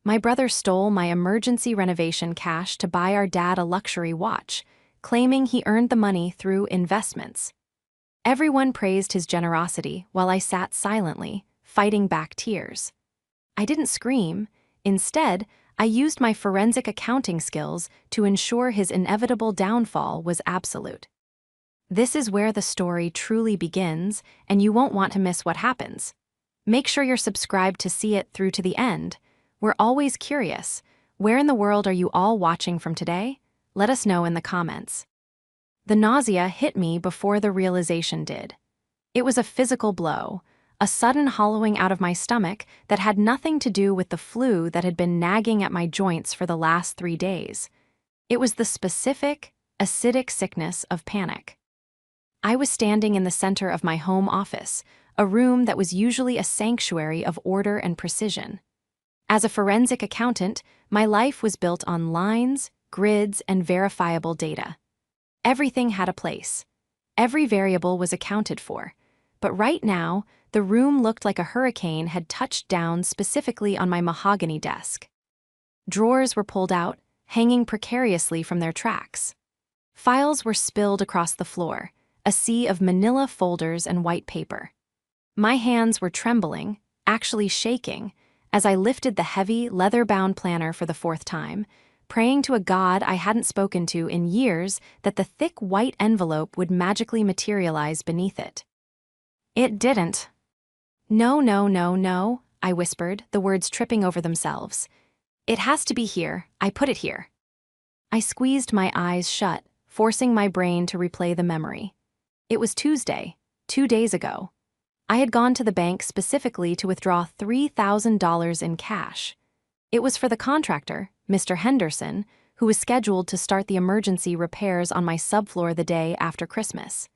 My brother stole my emergency renovation cash to buy our dad a luxury watch, claiming he earned the money through investments. Everyone praised his generosity while I sat silently, fighting back tears. I didn't scream. Instead, I used my forensic accounting skills to ensure his inevitable downfall was absolute. This is where the story truly begins, and you won't want to miss what happens. Make sure you're subscribed to see it through to the end. We're always curious. Where in the world are you all watching from today? Let us know in the comments. The nausea hit me before the realization did. It was a physical blow, a sudden hollowing out of my stomach that had nothing to do with the flu that had been nagging at my joints for the last 3 days. It was the specific, acidic sickness of panic. I was standing in the center of my home office, a room that was usually a sanctuary of order and precision. As a forensic accountant, my life was built on lines, grids, and verifiable data. Everything had a place. Every variable was accounted for. But right now, the room looked like a hurricane had touched down specifically on my mahogany desk. Drawers were pulled out, hanging precariously from their tracks. Files were spilled across the floor, a sea of manila folders and white paper. My hands were trembling, actually shaking, as I lifted the heavy, leather-bound planner for the 4th time, praying to a god I hadn't spoken to in years that the thick white envelope would magically materialize beneath it. It didn't. "No, no, no, no," I whispered, the words tripping over themselves. "It has to be here. I put it here." I squeezed my eyes shut, forcing my brain to replay the memory. It was Tuesday, 2 days ago. I had gone to the bank specifically to withdraw $3,000 in cash. It was for the contractor, Mr. Henderson, who was scheduled to start the emergency repairs on my subfloor the day after Christmas.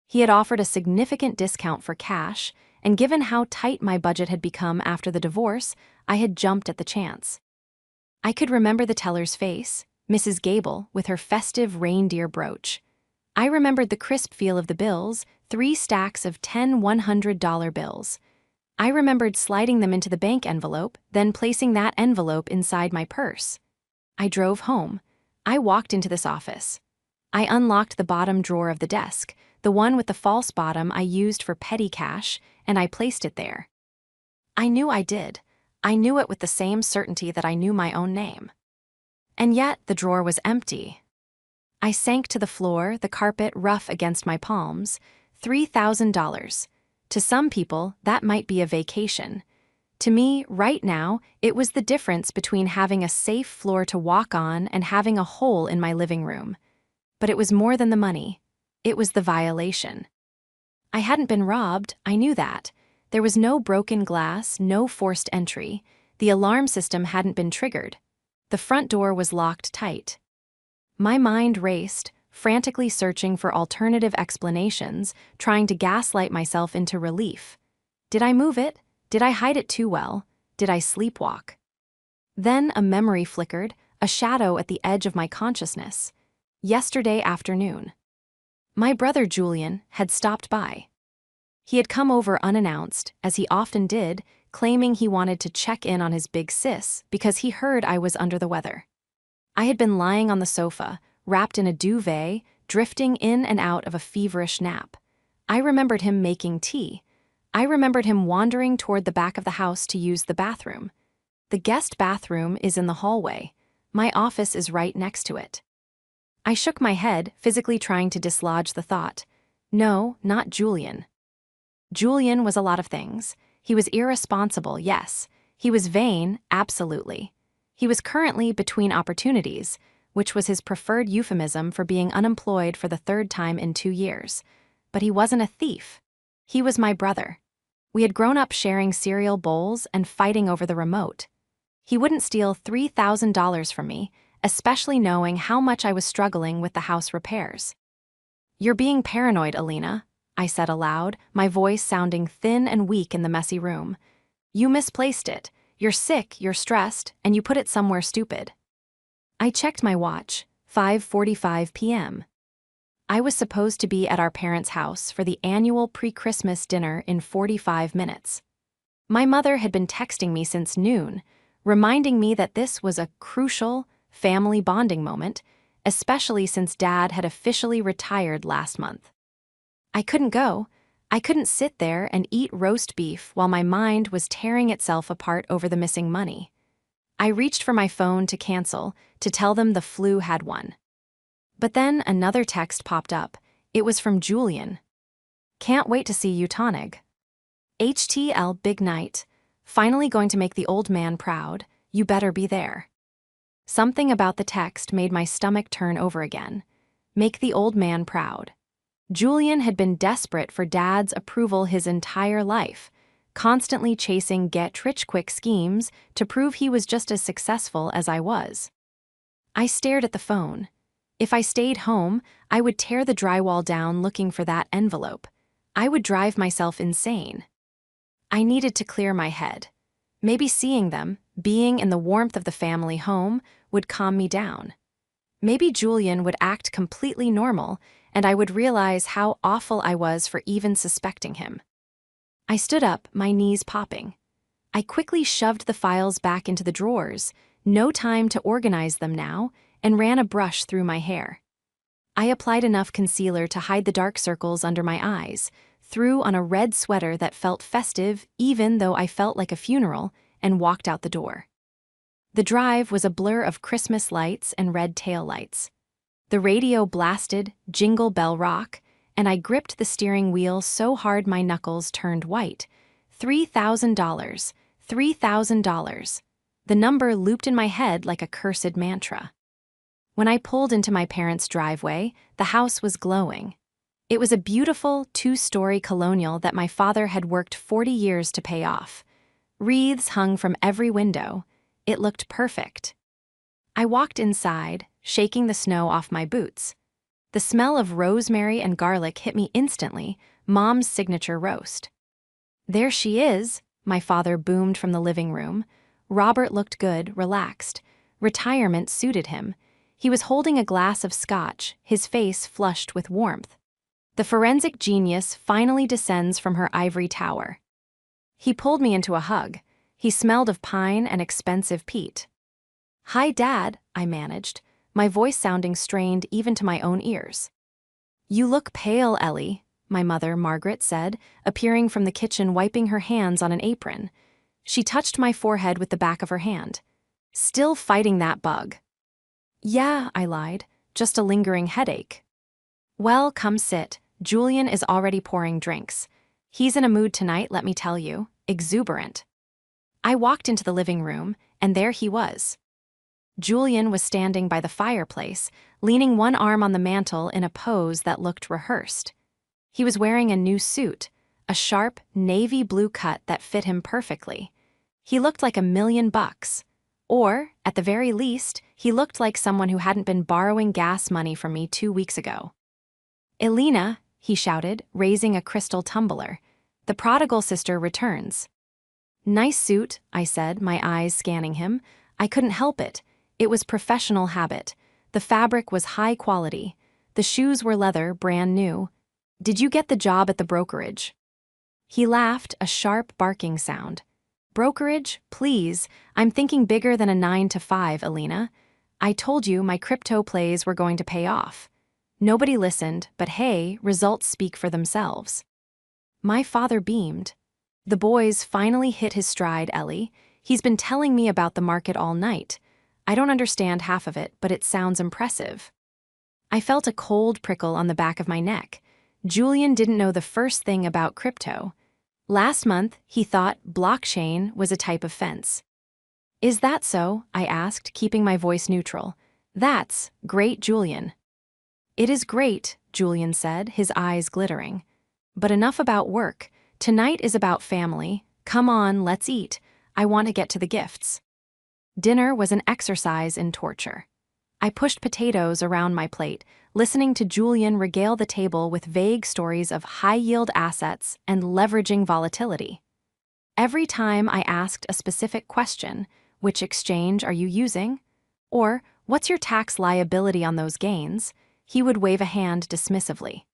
He had offered a significant discount for cash, and given how tight my budget had become after the divorce, I had jumped at the chance. I could remember the teller's face, Mrs. Gable, with her festive reindeer brooch. I remembered the crisp feel of the bills, 3 stacks of 10 $100 bills. I remembered sliding them into the bank envelope, then placing that envelope inside my purse. I drove home. I walked into this office. I unlocked the bottom drawer of the desk, the one with the false bottom I used for petty cash, and I placed it there. I knew I did. I knew it with the same certainty that I knew my own name. And yet the drawer was empty. I sank to the floor, the carpet rough against my palms. $3,000. To some people, that might be a vacation. To me, right now, it was the difference between having a safe floor to walk on and having a hole in my living room. But it was more than the money. It was the violation. I hadn't been robbed, I knew that. There was no broken glass, no forced entry. The alarm system hadn't been triggered. The front door was locked tight. My mind raced, frantically searching for alternative explanations, trying to gaslight myself into relief. Did I move it? Did I hide it too well? Did I sleepwalk? Then a memory flickered, a shadow at the edge of my consciousness. Yesterday afternoon. My brother Julian had stopped by. He had come over unannounced, as he often did, claiming he wanted to check in on his big sis because he heard I was under the weather. I had been lying on the sofa, wrapped in a duvet, drifting in and out of a feverish nap. I remembered him making tea. I remembered him wandering toward the back of the house to use the bathroom. The guest bathroom is in the hallway. My office is right next to it. I shook my head, physically trying to dislodge the thought. No, not Julian. Julian was a lot of things. He was irresponsible, yes. He was vain, absolutely. He was currently between opportunities, which was his preferred euphemism for being unemployed for the 3rd time in 2 years. But he wasn't a thief. He was my brother. We had grown up sharing cereal bowls and fighting over the remote. He wouldn't steal $3,000 from me, especially knowing how much I was struggling with the house repairs. "You're being paranoid, Alina," I said aloud, my voice sounding thin and weak in the messy room. "You misplaced it. You're sick, you're stressed, and you put it somewhere stupid." I checked my watch, 5:45 p.m. I was supposed to be at our parents' house for the annual pre-Christmas dinner in 45 minutes. My mother had been texting me since noon, reminding me that this was a crucial family bonding moment, especially since Dad had officially retired last month. I couldn't go. I couldn't sit there and eat roast beef while my mind was tearing itself apart over the missing money. I reached for my phone to cancel, to tell them the flu had won. But then another text popped up. It was from Julian. "Can't wait to see you, Tonig. HTL big night. Finally going to make the old man proud. You better be there." Something about the text made my stomach turn over again. Make the old man proud. Julian had been desperate for Dad's approval his entire life, constantly chasing get-rich-quick schemes to prove he was just as successful as I was. I stared at the phone. If I stayed home, I would tear the drywall down looking for that envelope. I would drive myself insane. I needed to clear my head. Maybe seeing them, being in the warmth of the family home, would calm me down. Maybe Julian would act completely normal, and I would realize how awful I was for even suspecting him. I stood up, my knees popping. I quickly shoved the files back into the drawers, no time to organize them now, and ran a brush through my hair. I applied enough concealer to hide the dark circles under my eyes, threw on a red sweater that felt festive even though I felt like a funeral, and walked out the door. The drive was a blur of Christmas lights and red taillights. The radio blasted Jingle Bell Rock, and I gripped the steering wheel so hard my knuckles turned white. $3,000. $3,000. The number looped in my head like a cursed mantra. When I pulled into my parents' driveway, the house was glowing. It was a beautiful two-story colonial that my father had worked 40 years to pay off. Wreaths hung from every window. It looked perfect. I walked inside, shaking the snow off my boots. The smell of rosemary and garlic hit me instantly, Mom's signature roast. "There she is," my father boomed from the living room. Robert looked good, relaxed. Retirement suited him. He was holding a glass of scotch, his face flushed with warmth. The forensic genius finally descends from her ivory tower. He pulled me into a hug. He smelled of pine and expensive peat. "Hi, Dad," I managed, my voice sounding strained even to my own ears. "You look pale, Ellie," my mother, Margaret, said, appearing from the kitchen wiping her hands on an apron. She touched my forehead with the back of her hand. "Still fighting that bug?" "Yeah," I lied, "just a lingering headache." "Well, come sit. Julian is already pouring drinks. He's in a mood tonight, let me tell you, exuberant." I walked into the living room, and there he was. Julian was standing by the fireplace, leaning one arm on the mantel in a pose that looked rehearsed. He was wearing a new suit, a sharp, navy blue cut that fit him perfectly. He looked like $1,000,000. Or, at the very least, he looked like someone who hadn't been borrowing gas money from me 2 weeks ago. "Elena," he shouted, raising a crystal tumbler. "The prodigal sister returns." "Nice suit," I said, my eyes scanning him. I couldn't help it. It was professional habit. The fabric was high quality. The shoes were leather, brand new. "Did you get the job at the brokerage?" He laughed, a sharp barking sound. "Brokerage? Please. I'm thinking bigger than a 9 to 5, Elena. I told you my crypto plays were going to pay off." Nobody listened, but hey, results speak for themselves. My father beamed. "The boy's finally hit his stride, Ellie. He's been telling me about the market all night. I don't understand half of it, but it sounds impressive." I felt a cold prickle on the back of my neck. Julian didn't know the first thing about crypto. Last month, he thought blockchain was a type of fence. "Is that so?" I asked, keeping my voice neutral. "That's great, Julian." "It is great," Julian said, his eyes glittering. "But enough about work. Tonight is about family. Come on, let's eat. I want to get to the gifts." Dinner was an exercise in torture. I pushed potatoes around my plate, listening to Julian regale the table with vague stories of high-yield assets and leveraging volatility. Every time I asked a specific question, "Which exchange are you using?" or "What's your tax liability on those gains?" he would wave a hand dismissively.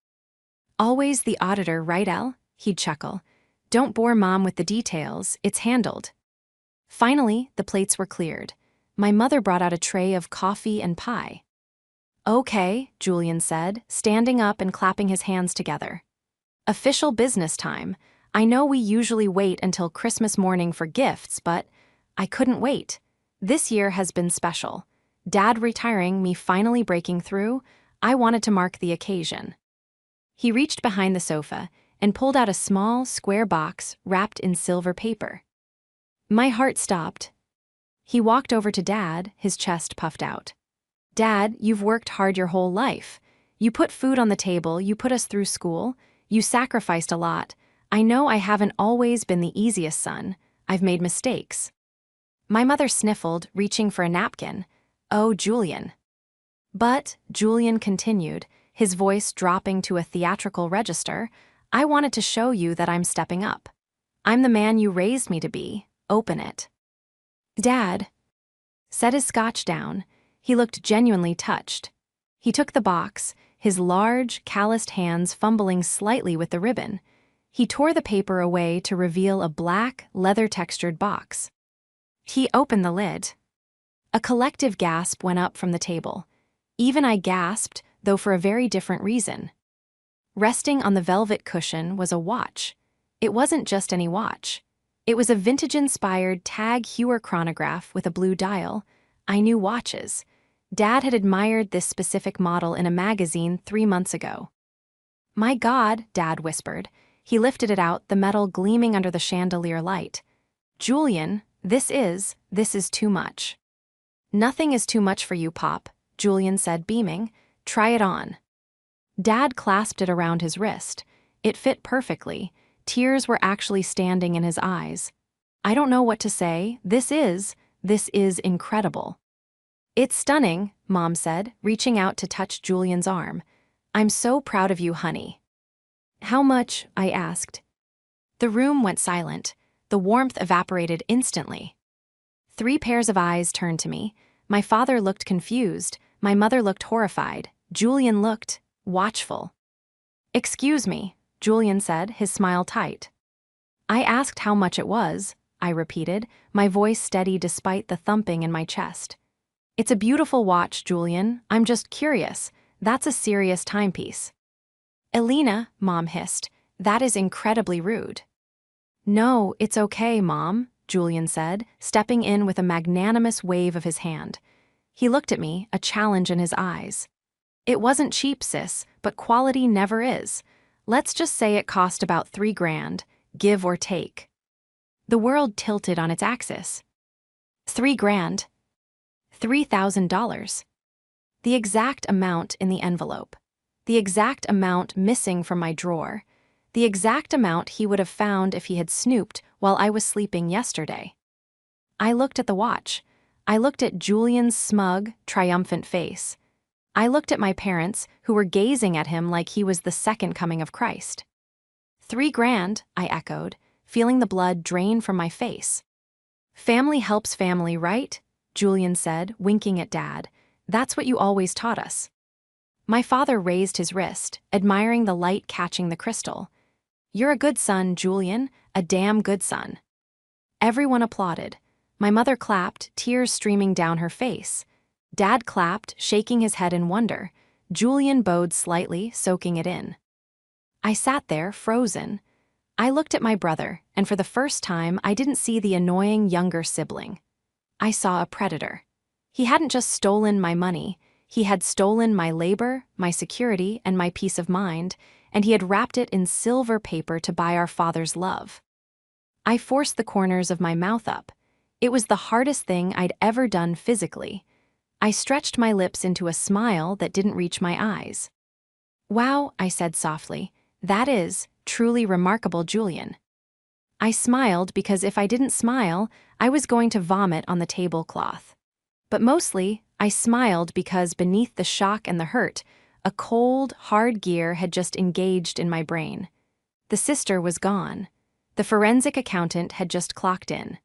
"Always the auditor, right, El?" He'd chuckle. "Don't bore Mom with the details, it's handled." Finally, the plates were cleared. My mother brought out a tray of coffee and pie. "Okay," Julian said, standing up and clapping his hands together. "Official business time. I know we usually wait until Christmas morning for gifts, but I couldn't wait. This year has been special. Dad retiring, me finally breaking through. I wanted to mark the occasion." He reached behind the sofa and pulled out a small, square box wrapped in silver paper. My heart stopped. He walked over to Dad, his chest puffed out. "Dad, you've worked hard your whole life. You put food on the table, you put us through school, you sacrificed a lot. I know I haven't always been the easiest son. I've made mistakes." My mother sniffled, reaching for a napkin. "Oh, Julian." "But," Julian continued, his voice dropping to a theatrical register, "I wanted to show you that I'm stepping up. I'm the man you raised me to be. Open it." "Dad." Set his scotch down. He looked genuinely touched. He took the box, his large, calloused hands fumbling slightly with the ribbon. He tore the paper away to reveal a black, leather-textured box. He opened the lid. A collective gasp went up from the table. Even I gasped, though for a very different reason. Resting on the velvet cushion was a watch. It wasn't just any watch. It was a vintage-inspired Tag Heuer chronograph with a blue dial. I knew watches. Dad had admired this specific model in a magazine 3 months ago. "My God," Dad whispered. He lifted it out, the metal gleaming under the chandelier light. "Julian, this is too much." "Nothing is too much for you, Pop," Julian said, beaming. "Try it on." Dad clasped it around his wrist. It fit perfectly. Tears were actually standing in his eyes. "I don't know what to say. This is incredible." "It's stunning," Mom said, reaching out to touch Julian's arm. "I'm so proud of you, honey." "How much?" I asked. The room went silent. The warmth evaporated instantly. 3 pairs of eyes turned to me. My father looked confused. My mother looked horrified. Julian looked watchful. "Excuse me," Julian said, his smile tight. "I asked how much it was," I repeated, my voice steady despite the thumping in my chest. "It's a beautiful watch, Julian. I'm just curious. That's a serious timepiece." "Elena," Mom hissed, "that is incredibly rude." "No, it's okay, Mom," Julian said, stepping in with a magnanimous wave of his hand. He looked at me, a challenge in his eyes. "It wasn't cheap, sis, but quality never is. Let's just say it cost about $3,000, give or take." The world tilted on its axis. $3,000. $3,000. The exact amount in the envelope. The exact amount missing from my drawer. The exact amount he would have found if he had snooped while I was sleeping yesterday. I looked at the watch. I looked at Julian's smug, triumphant face. I looked at my parents, who were gazing at him like he was the second coming of Christ. $3,000, I echoed, feeling the blood drain from my face. "Family helps family, right?" Julian said, winking at Dad. "That's what you always taught us." My father raised his wrist, admiring the light catching the crystal. "You're a good son, Julian, a damn good son." Everyone applauded. My mother clapped, tears streaming down her face. Dad clapped, shaking his head in wonder. Julian bowed slightly, soaking it in. I sat there, frozen. I looked at my brother, and for the first time I didn't see the annoying younger sibling. I saw a predator. He hadn't just stolen my money, he had stolen my labor, my security, and my peace of mind, and he had wrapped it in silver paper to buy our father's love. I forced the corners of my mouth up. It was the hardest thing I'd ever done physically. I stretched my lips into a smile that didn't reach my eyes. "Wow," I said softly, "that is truly remarkable, Julian." I smiled because if I didn't smile, I was going to vomit on the tablecloth. But mostly, I smiled because beneath the shock and the hurt, a cold, hard gear had just engaged in my brain. The sister was gone. The forensic accountant had just clocked in.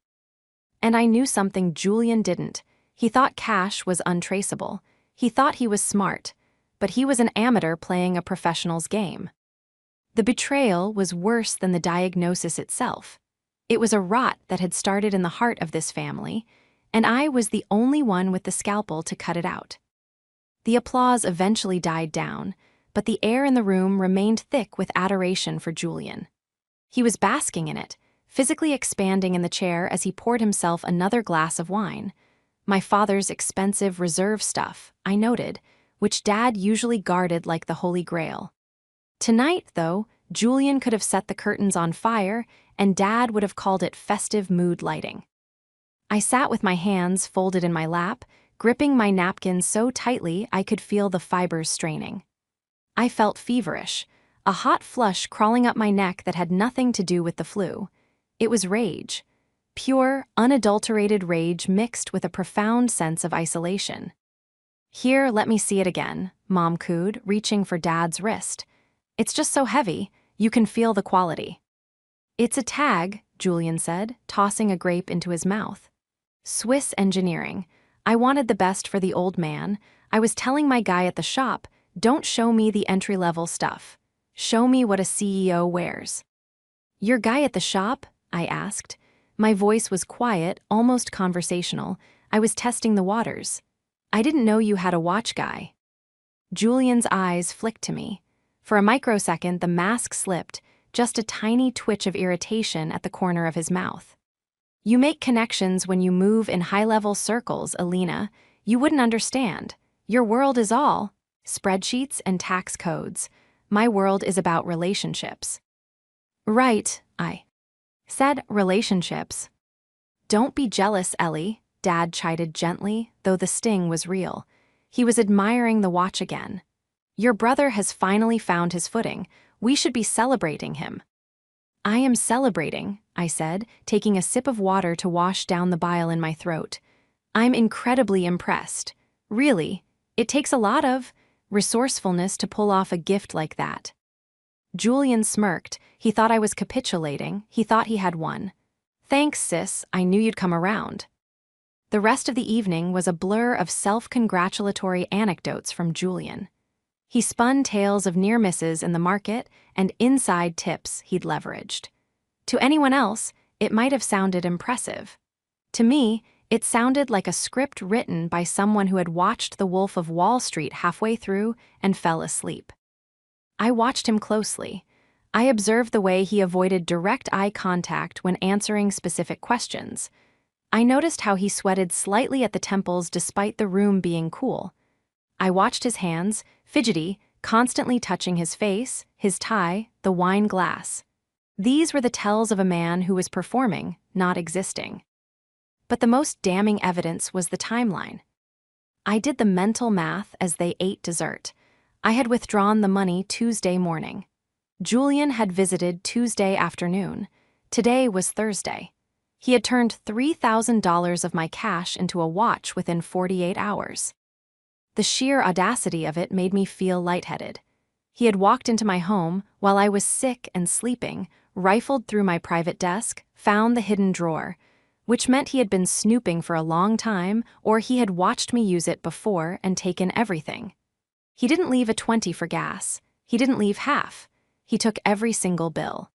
And I knew something Julian didn't. He thought cash was untraceable. He thought he was smart. But he was an amateur playing a professional's game. The betrayal was worse than the diagnosis itself. It was a rot that had started in the heart of this family, and I was the only one with the scalpel to cut it out. The applause eventually died down, but the air in the room remained thick with adoration for Julian. He was basking in it, physically expanding in the chair as he poured himself another glass of wine. My father's expensive reserve stuff, I noted, which Dad usually guarded like the Holy Grail. Tonight, though, Julian could have set the curtains on fire, and Dad would have called it festive mood lighting. I sat with my hands folded in my lap, gripping my napkin so tightly I could feel the fibers straining. I felt feverish, a hot flush crawling up my neck that had nothing to do with the flu. It was rage. Pure, unadulterated rage mixed with a profound sense of isolation. "Here, let me see it again," Mom cooed, reaching for Dad's wrist. "It's just so heavy, you can feel the quality." "It's a tag," Julian said, tossing a grape into his mouth. "Swiss engineering. I wanted the best for the old man. I was telling my guy at the shop, don't show me the entry-level stuff. Show me what a CEO wears." "Your guy at the shop?" I asked. My voice was quiet, almost conversational. I was testing the waters. "I didn't know you had a watch guy." Julian's eyes flicked to me. For a microsecond, the mask slipped, just a tiny twitch of irritation at the corner of his mouth. "You make connections when you move in high-level circles, Alina. You wouldn't understand. Your world is all spreadsheets and tax codes. My world is about relationships." "Right," I said, "relationships." "Don't be jealous, Ellie," Dad chided gently, though the sting was real. He was admiring the watch again. "Your brother has finally found his footing. We should be celebrating him." "I am celebrating," I said, taking a sip of water to wash down the bile in my throat. "I'm incredibly impressed. Really, it takes a lot of resourcefulness to pull off a gift like that." Julian smirked. He thought I was capitulating. He thought he had won. "Thanks, sis. I knew you'd come around." The rest of the evening was a blur of self-congratulatory anecdotes from Julian. He spun tales of near misses in the market and inside tips he'd leveraged. To anyone else, it might have sounded impressive. To me, it sounded like a script written by someone who had watched The Wolf of Wall Street halfway through and fell asleep. I watched him closely. I observed the way he avoided direct eye contact when answering specific questions. I noticed how he sweated slightly at the temples despite the room being cool. I watched his hands, fidgety, constantly touching his face, his tie, the wine glass. These were the tells of a man who was performing, not existing. But the most damning evidence was the timeline. I did the mental math as they ate dessert. I had withdrawn the money Tuesday morning. Julian had visited Tuesday afternoon. Today was Thursday. He had turned $3,000 of my cash into a watch within 48 hours. The sheer audacity of it made me feel lightheaded. He had walked into my home while I was sick and sleeping, rifled through my private desk, found the hidden drawer, which meant he had been snooping for a long time, or he had watched me use it before and taken everything. He didn't leave a 20 for gas. He didn't leave half. He took every single bill.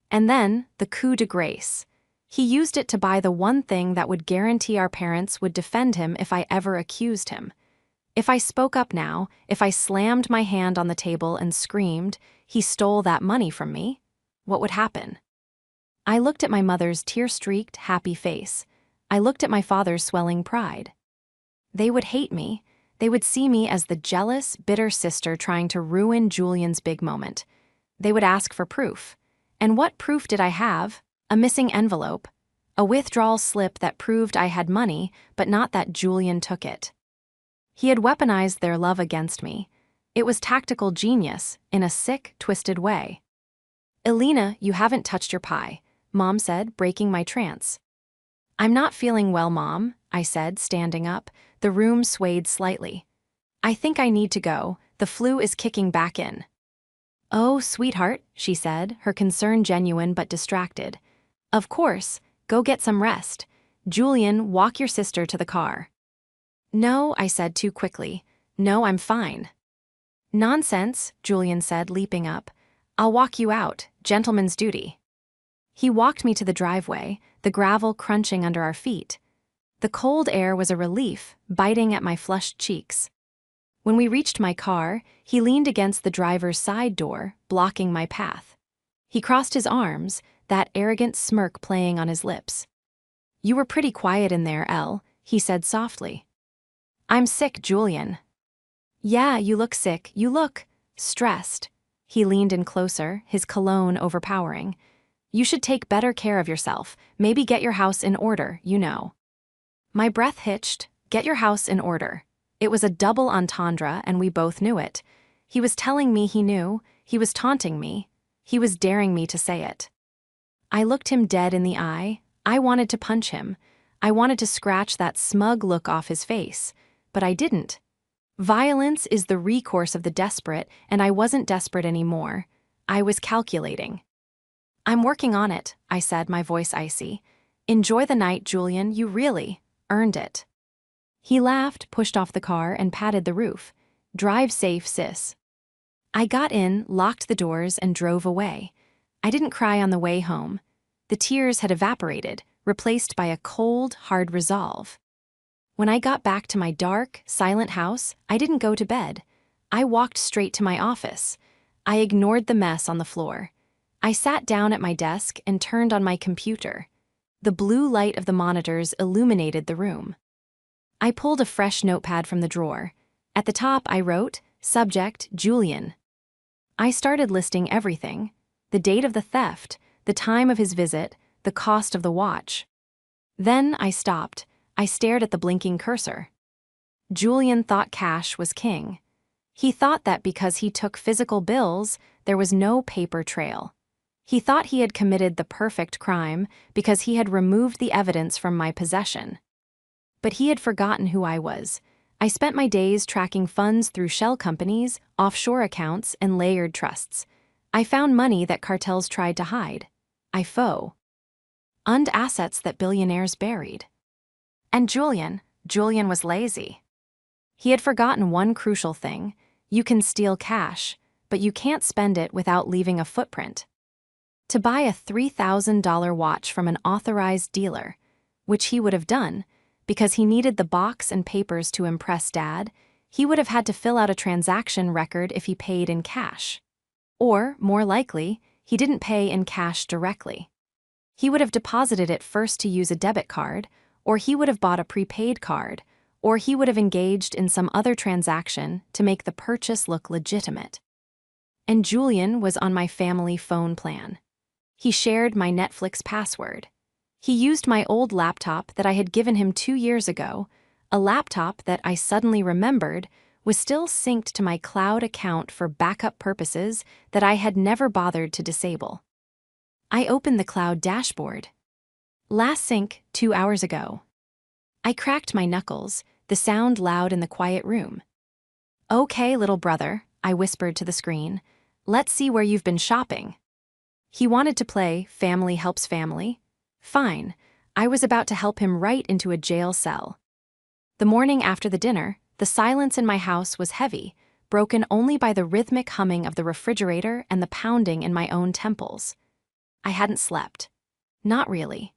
And then, the coup de grace. He used it to buy the one thing that would guarantee our parents would defend him if I ever accused him. If I spoke up now, if I slammed my hand on the table and screamed, "He stole that money from me," what would happen? I looked at my mother's tear-streaked, happy face. I looked at my father's swelling pride. They would hate me. They would see me as the jealous, bitter sister trying to ruin Julian's big moment. They would ask for proof. And what proof did I have? A missing envelope. A withdrawal slip that proved I had money, but not that Julian took it. He had weaponized their love against me. It was tactical genius, in a sick, twisted way. "Alina, you haven't touched your pie," Mom said, breaking my trance. "I'm not feeling well, Mom," I said, standing up. The room swayed slightly. "I think I need to go. The flu is kicking back in." "Oh, sweetheart," she said, her concern genuine but distracted. "Of course, go get some rest. Julian, walk your sister to the car." "No," I said too quickly. "No, I'm fine." "Nonsense," Julian said, leaping up. "I'll walk you out, gentleman's duty." He walked me to the driveway, the gravel crunching under our feet. The cold air was a relief, biting at my flushed cheeks. When we reached my car, he leaned against the driver's side door, blocking my path. He crossed his arms, that arrogant smirk playing on his lips. "You were pretty quiet in there, Elle," he said softly. "I'm sick, Julian." "Yeah, you look sick, you look stressed." He leaned in closer, his cologne overpowering. "You should take better care of yourself, maybe get your house in order, you know." My breath hitched. Get your house in order. It was a double entendre, and we both knew it. He was telling me he knew, he was taunting me, he was daring me to say it. I looked him dead in the eye. I wanted to punch him. I wanted to scratch that smug look off his face, but I didn't. Violence is the recourse of the desperate, and I wasn't desperate anymore. I was calculating. "I'm working on it," I said, my voice icy. "Enjoy the night, Julian, you really earned it." He laughed, pushed off the car, and patted the roof. "Drive safe, sis." I got in, locked the doors, and drove away. I didn't cry on the way home. The tears had evaporated, replaced by a cold, hard resolve. When I got back to my dark, silent house, I didn't go to bed. I walked straight to my office. I ignored the mess on the floor. I sat down at my desk and turned on my computer. The blue light of the monitors illuminated the room. I pulled a fresh notepad from the drawer. At the top, I wrote, "Subject, Julian." I started listing everything: the date of the theft, the time of his visit, the cost of the watch. Then I stopped. I stared at the blinking cursor. Julian thought cash was king. He thought that because he took physical bills, there was no paper trail. He thought he had committed the perfect crime because he had removed the evidence from my possession. But he had forgotten who I was. I spent my days tracking funds through shell companies, offshore accounts, and layered trusts. I found money that cartels tried to hide. I found assets that billionaires buried. And Julian was lazy. He had forgotten one crucial thing: you can steal cash, but you can't spend it without leaving a footprint. To buy a $3,000 watch from an authorized dealer, which he would have done, because he needed the box and papers to impress Dad, he would have had to fill out a transaction record if he paid in cash. Or, more likely, he didn't pay in cash directly. He would have deposited it first to use a debit card, or he would have bought a prepaid card, or he would have engaged in some other transaction to make the purchase look legitimate. And Julian was on my family phone plan. He shared my Netflix password. He used my old laptop that I had given him 2 years ago, a laptop that I suddenly remembered was still synced to my cloud account for backup purposes that I had never bothered to disable. I opened the cloud dashboard. Last sync 2 hours ago. I cracked my knuckles, the sound loud in the quiet room. "Okay, little brother," I whispered to the screen. "Let's see where you've been shopping." He wanted to play Family Helps Family. Fine, I was about to help him right into a jail cell. The morning after the dinner, the silence in my house was heavy, broken only by the rhythmic humming of the refrigerator and the pounding in my own temples. I hadn't slept. Not really.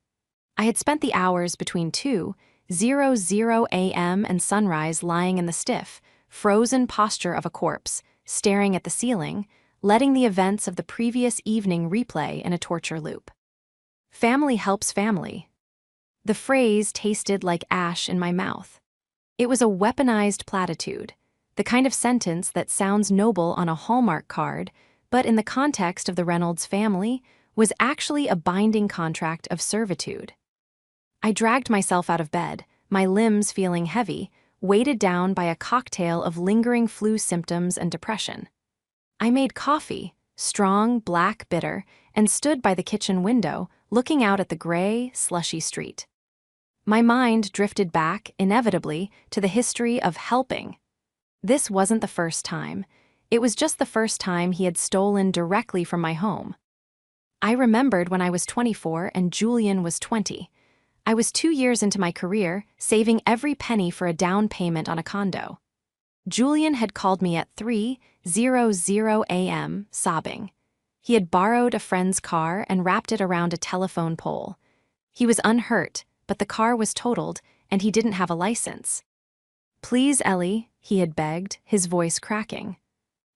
I had spent the hours between 2:00 a.m. and sunrise lying in the stiff, frozen posture of a corpse, staring at the ceiling, letting the events of the previous evening replay in a torture loop. Family helps family. The phrase tasted like ash in my mouth. It was a weaponized platitude, the kind of sentence that sounds noble on a Hallmark card, but in the context of the Reynolds family, was actually a binding contract of servitude. I dragged myself out of bed, my limbs feeling heavy, weighted down by a cocktail of lingering flu symptoms and depression. I made coffee, strong, black, bitter, and stood by the kitchen window, looking out at the gray, slushy street. My mind drifted back, inevitably, to the history of helping. This wasn't the first time. It was just the first time he had stolen directly from my home. I remembered when I was 24 and Julian was 20. I was 2 years into my career, saving every penny for a down payment on a condo. Julian had called me at 3:00 a.m., sobbing. He had borrowed a friend's car and wrapped it around a telephone pole. He was unhurt, but the car was totaled, and he didn't have a license. "Please, Ellie," he had begged, his voice cracking.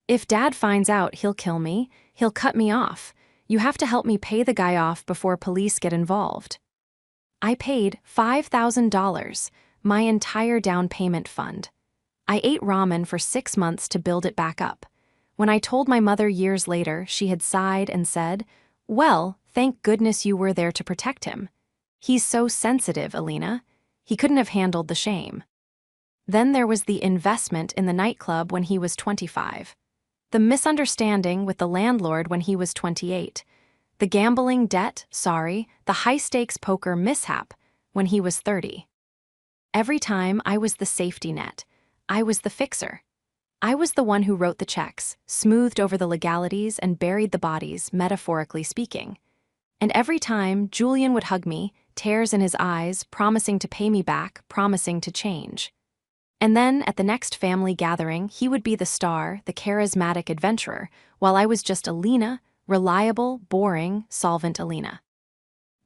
"If Dad finds out, he'll kill me. He'll cut me off. You have to help me pay the guy off before police get involved." I paid $5,000, my entire down payment fund. I ate ramen for 6 months to build it back up. When I told my mother years later, she had sighed and said, "Well, thank goodness you were there to protect him. He's so sensitive, Alina. He couldn't have handled the shame." Then there was the investment in the nightclub when he was 25. The misunderstanding with the landlord when he was 28. The gambling the high-stakes poker mishap when he was 30. Every time I was the safety net. I was the fixer. I was the one who wrote the checks, smoothed over the legalities, and buried the bodies, metaphorically speaking. And every time Julian would hug me, tears in his eyes, promising to pay me back, promising to change. And then, at the next family gathering, he would be the star, the charismatic adventurer, while I was just Alina, reliable, boring, solvent Alina.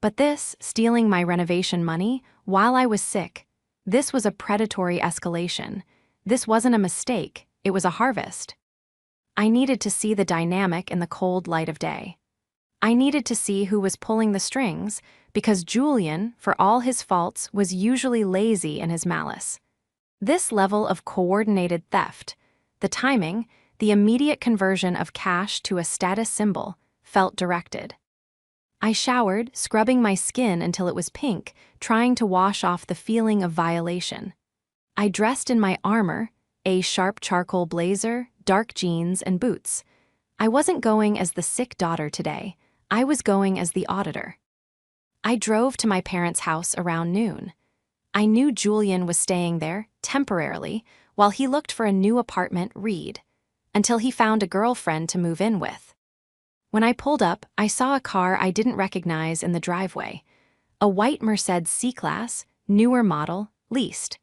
But this, stealing my renovation money, while I was sick, this was a predatory escalation. This wasn't a mistake, it was a harvest. I needed to see the dynamic in the cold light of day. I needed to see who was pulling the strings, because Julian, for all his faults, was usually lazy in his malice. This level of coordinated theft, the timing, the immediate conversion of cash to a status symbol, felt directed. I showered, scrubbing my skin until it was pink, trying to wash off the feeling of violation. I dressed in my armor, a sharp charcoal blazer, dark jeans, and boots. I wasn't going as the sick daughter today. I was going as the auditor. I drove to my parents' house around noon. I knew Julian was staying there, temporarily, while he looked for a new apartment, until he found a girlfriend to move in with. When I pulled up, I saw a car I didn't recognize in the driveway. A white Mercedes C-Class, newer model, leased.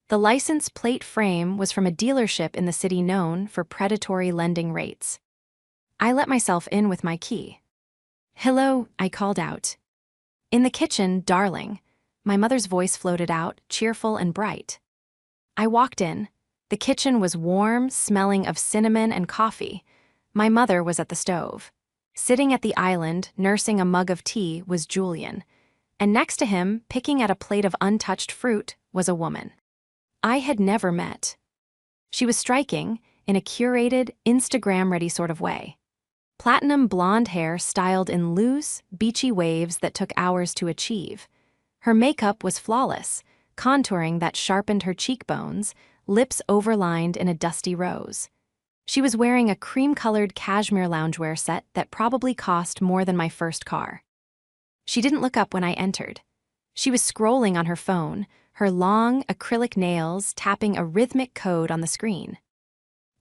The license plate frame was from a dealership in the city known for predatory lending rates. I let myself in with my key. "Hello," I called out. "In the kitchen, darling." My mother's voice floated out, cheerful and bright. I walked in. The kitchen was warm, smelling of cinnamon and coffee. My mother was at the stove. Sitting at the island, nursing a mug of tea, was Julian. And next to him, picking at a plate of untouched fruit, was a woman I had never met. She was striking, in a curated, Instagram-ready sort of way. Platinum blonde hair styled in loose, beachy waves that took hours to achieve. Her makeup was flawless, contouring that sharpened her cheekbones, lips overlined in a dusty rose. She was wearing a cream-colored cashmere loungewear set that probably cost more than my first car. She didn't look up when I entered. She was scrolling on her phone, her long, acrylic nails tapping a rhythmic code on the screen.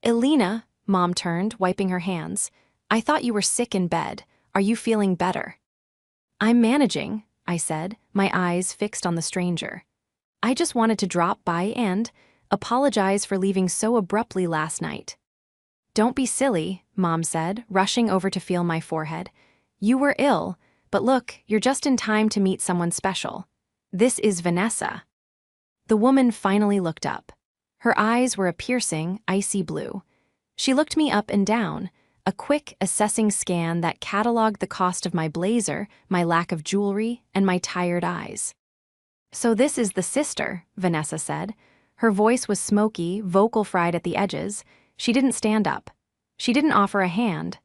"Alina," Mom turned, wiping her hands. "I thought you were sick in bed. Are you feeling better?" "I'm managing," I said, my eyes fixed on the stranger. "I just wanted to drop by and apologize for leaving so abruptly last night." "Don't be silly," Mom said, rushing over to feel my forehead. "You were ill, but look, you're just in time to meet someone special. This is Vanessa." The woman finally looked up. Her eyes were a piercing, icy blue. She looked me up and down, a quick, assessing scan that cataloged the cost of my blazer, my lack of jewelry, and my tired eyes. "So this is the sister," Vanessa said. Her voice was smoky, vocal fried at the edges. She didn't stand up. She didn't offer a hand.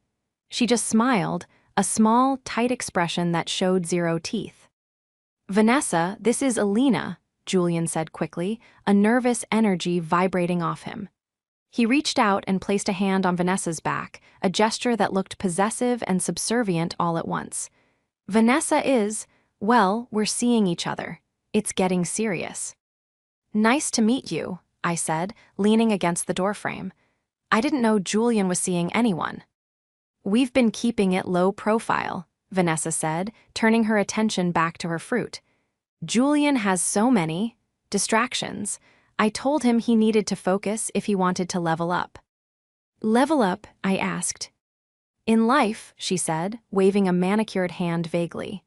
She just smiled, a small, tight expression that showed zero teeth. "Vanessa, this is Alina," Julian said quickly, a nervous energy vibrating off him. He reached out and placed a hand on Vanessa's back, a gesture that looked possessive and subservient all at once. "Vanessa is, well, we're seeing each other. It's getting serious." "Nice to meet you," I said, leaning against the doorframe. I didn't know Julian was seeing anyone. "We've been keeping it low profile," Vanessa said, turning her attention back to her fruit. "Julian has so many distractions. I told him he needed to focus if he wanted to level up." "Level up?" I asked. In life, she said, waving a manicured hand vaguely.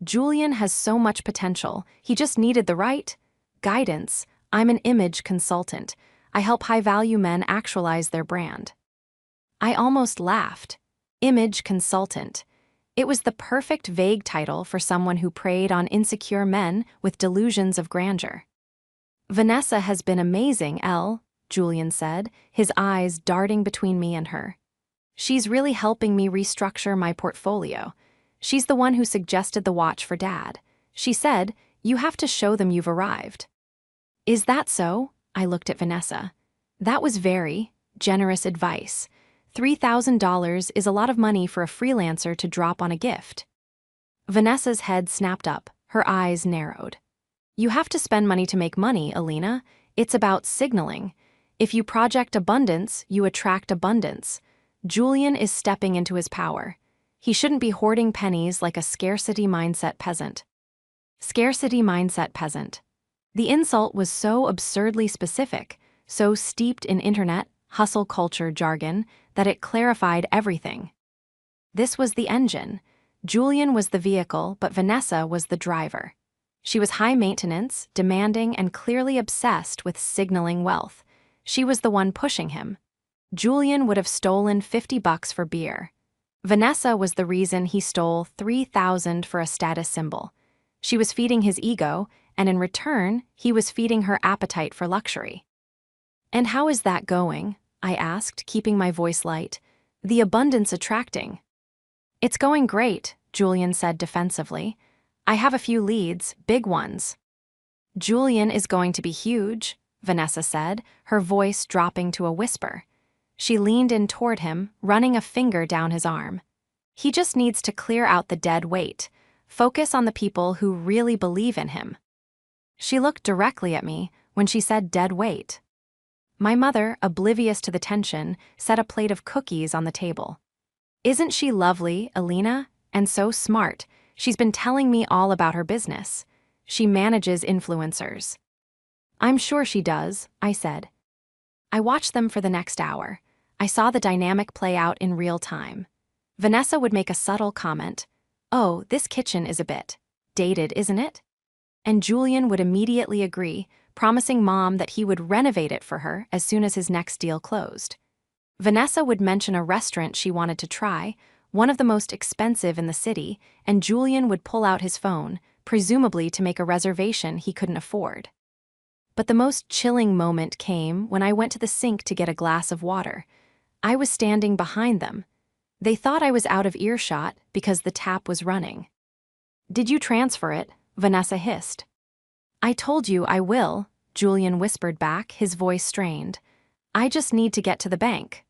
Julian has so much potential, he just needed the right guidance. I'm an image consultant. I help high-value men actualize their brand. I almost laughed. Image consultant. It was the perfect vague title for someone who preyed on insecure men with delusions of grandeur. Vanessa has been amazing, Elle, Julian said, his eyes darting between me and her. She's really helping me restructure my portfolio. She's the one who suggested the watch for Dad. She said, "You have to show them you've arrived." Is that so? I looked at Vanessa. That was very generous advice. $3,000 is a lot of money for a freelancer to drop on a gift. Vanessa's head snapped up, her eyes narrowed. You have to spend money to make money, Alina. It's about signaling. If you project abundance, you attract abundance. Julian is stepping into his power. He shouldn't be hoarding pennies like a scarcity mindset peasant. Scarcity mindset peasant. The insult was so absurdly specific, so steeped in internet, hustle culture jargon, that it clarified everything. This was the engine. Julian was the vehicle, but Vanessa was the driver. She was high maintenance, demanding, and clearly obsessed with signaling wealth. She was the one pushing him. Julian would have stolen $50 for beer. Vanessa was the reason he stole $3,000 for a status symbol. She was feeding his ego, and in return, he was feeding her appetite for luxury. And how is that going? I asked, keeping my voice light. The abundance attracting. It's going great, Julian said defensively. I have a few leads, big ones. Julian is going to be huge, Vanessa said, her voice dropping to a whisper. She leaned in toward him, running a finger down his arm. He just needs to clear out the dead weight. Focus on the people who really believe in him. She looked directly at me when she said dead weight. My mother, oblivious to the tension, set a plate of cookies on the table. Isn't she lovely, Alina? And so smart. She's been telling me all about her business. She manages influencers. I'm sure she does, I said. I watched them for the next hour. I saw the dynamic play out in real time. Vanessa would make a subtle comment. Oh, this kitchen is a bit dated, isn't it? And Julian would immediately agree, promising Mom that he would renovate it for her as soon as his next deal closed. Vanessa would mention a restaurant she wanted to try, one of the most expensive in the city, and Julian would pull out his phone, presumably to make a reservation he couldn't afford. But the most chilling moment came when I went to the sink to get a glass of water. I was standing behind them. They thought I was out of earshot because the tap was running. Did you transfer it? Vanessa hissed. I told you I will, Julian whispered back, his voice strained. I just need to get to the bank.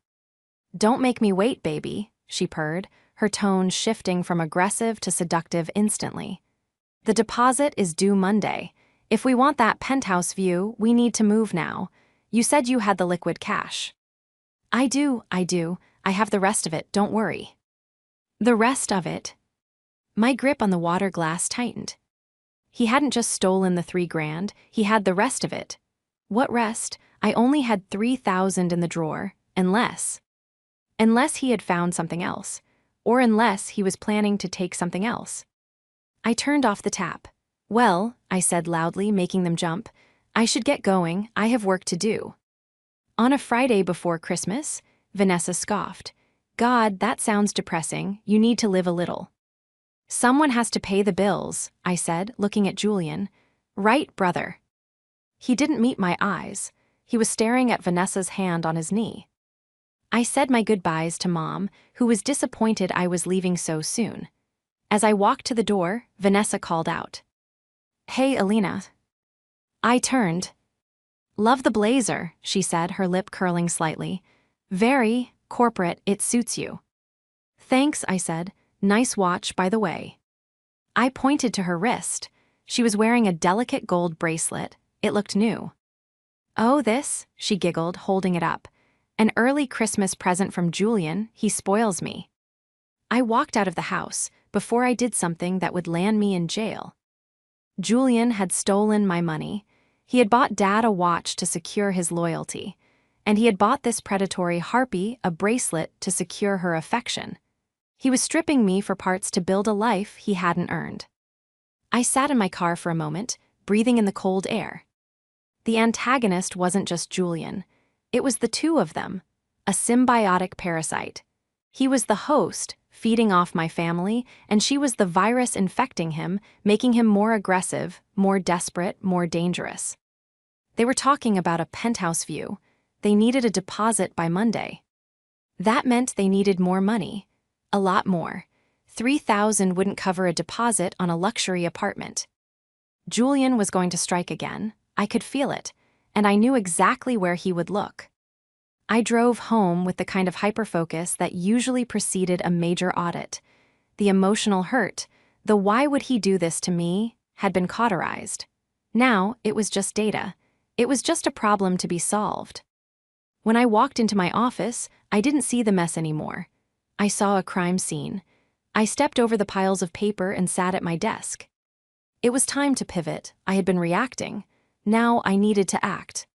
Don't make me wait, baby, she purred, her tone shifting from aggressive to seductive instantly. The deposit is due Monday. If we want that penthouse view, we need to move now. You said you had the liquid cash. I do. I have the rest of it, don't worry. The rest of it? My grip on the water glass tightened. He hadn't just stolen the $3,000, he had the rest of it. What rest? I only had $3,000 in the drawer, unless he had found something else, or unless he was planning to take something else. I turned off the tap. Well, I said loudly, making them jump, I should get going, I have work to do. On a Friday before Christmas? Vanessa scoffed. God, that sounds depressing, you need to live a little. Someone has to pay the bills, I said, looking at Julian. Right, brother. He didn't meet my eyes. He was staring at Vanessa's hand on his knee. I said my goodbyes to Mom, who was disappointed I was leaving so soon. As I walked to the door, Vanessa called out. Hey, Alina. I turned. Love the blazer, she said, her lip curling slightly. Very corporate, it suits you. Thanks, I said. Nice watch, by the way. I pointed to her wrist. She was wearing a delicate gold bracelet. It looked new. Oh, this, she giggled, holding it up. An early Christmas present from Julian, he spoils me. I walked out of the house before I did something that would land me in jail. Julian had stolen my money. He had bought Dad a watch to secure his loyalty. And he had bought this predatory harpy a bracelet to secure her affection. He was stripping me for parts to build a life he hadn't earned. I sat in my car for a moment, breathing in the cold air. The antagonist wasn't just Julian. It was the two of them, a symbiotic parasite. He was the host, feeding off my family, and she was the virus infecting him, making him more aggressive, more desperate, more dangerous. They were talking about a penthouse view. They needed a deposit by Monday. That meant they needed more money. A lot more. $3,000 wouldn't cover a deposit on a luxury apartment. Julian was going to strike again. I could feel it, and I knew exactly where he would look. I drove home with the kind of hyperfocus that usually preceded a major audit. The emotional hurt, the why would he do this to me, had been cauterized. Now, it was just data. It was just a problem to be solved. When I walked into my office, I didn't see the mess anymore. I saw a crime scene. I stepped over the piles of paper and sat at my desk. It was time to pivot. I had been reacting. Now I needed to act.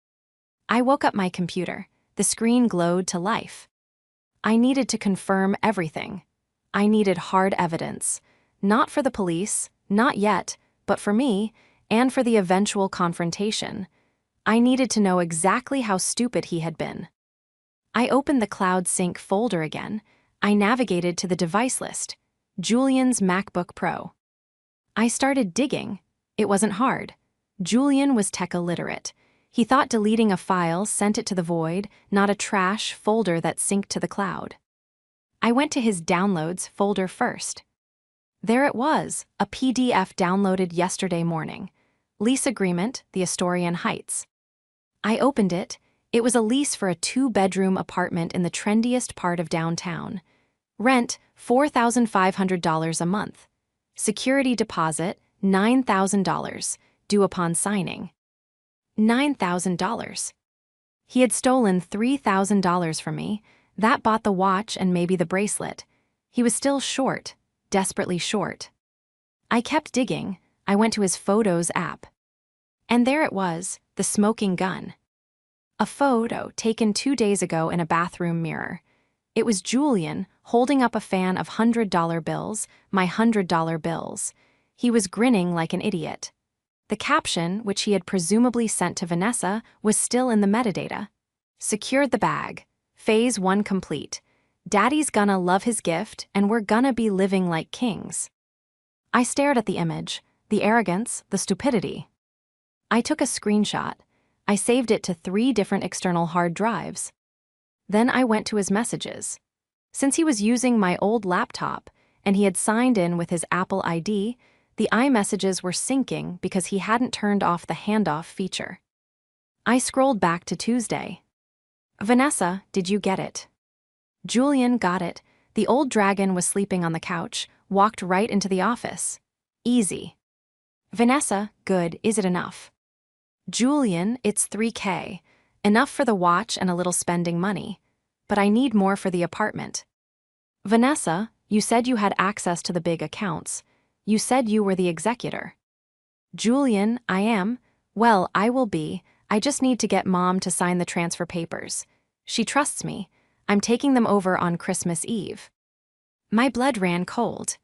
I woke up my computer. The screen glowed to life. I needed to confirm everything. I needed hard evidence. Not for the police, not yet, but for me, and for the eventual confrontation. I needed to know exactly how stupid he had been. I opened the Cloud Sync folder again. I navigated to the device list. Julian's MacBook Pro. I started digging. It wasn't hard. Julian was tech illiterate. He thought deleting a file sent it to the void, not a trash folder that synced to the cloud. I went to his downloads folder first. There it was, a PDF downloaded yesterday morning. Lease agreement, the Astoria Heights. I opened it. It was a lease for a 2-bedroom apartment in the trendiest part of downtown. Rent, $4,500 a month. Security deposit, $9,000, due upon signing. $9,000. He had stolen $3,000 from me. That bought the watch and maybe the bracelet. He was still short, desperately short. I kept digging. I went to his Photos app. And there it was, the smoking gun. A photo taken 2 days ago in a bathroom mirror. It was Julian holding up a fan of $100 bills, my $100 bills. He was grinning like an idiot. The caption, which he had presumably sent to Vanessa, was still in the metadata. Secured the bag. Phase 1 complete. Daddy's gonna love his gift, and we're gonna be living like kings. I stared at the image, the arrogance, the stupidity. I took a screenshot. I saved it to 3 different external hard drives. Then I went to his messages. Since he was using my old laptop, and he had signed in with his Apple ID, the iMessages were syncing because he hadn't turned off the handoff feature. I scrolled back to Tuesday. Vanessa, did you get it? Julian got it. The old dragon was sleeping on the couch, walked right into the office. Easy. Vanessa, good, is it enough? Julian, it's $3K. Enough for the watch and a little spending money. But I need more for the apartment. Vanessa, you said you had access to the big accounts. You said you were the executor. Julian, I am. Well, I will be. I just need to get Mom to sign the transfer papers. She trusts me. I'm taking them over on Christmas Eve. My blood ran cold.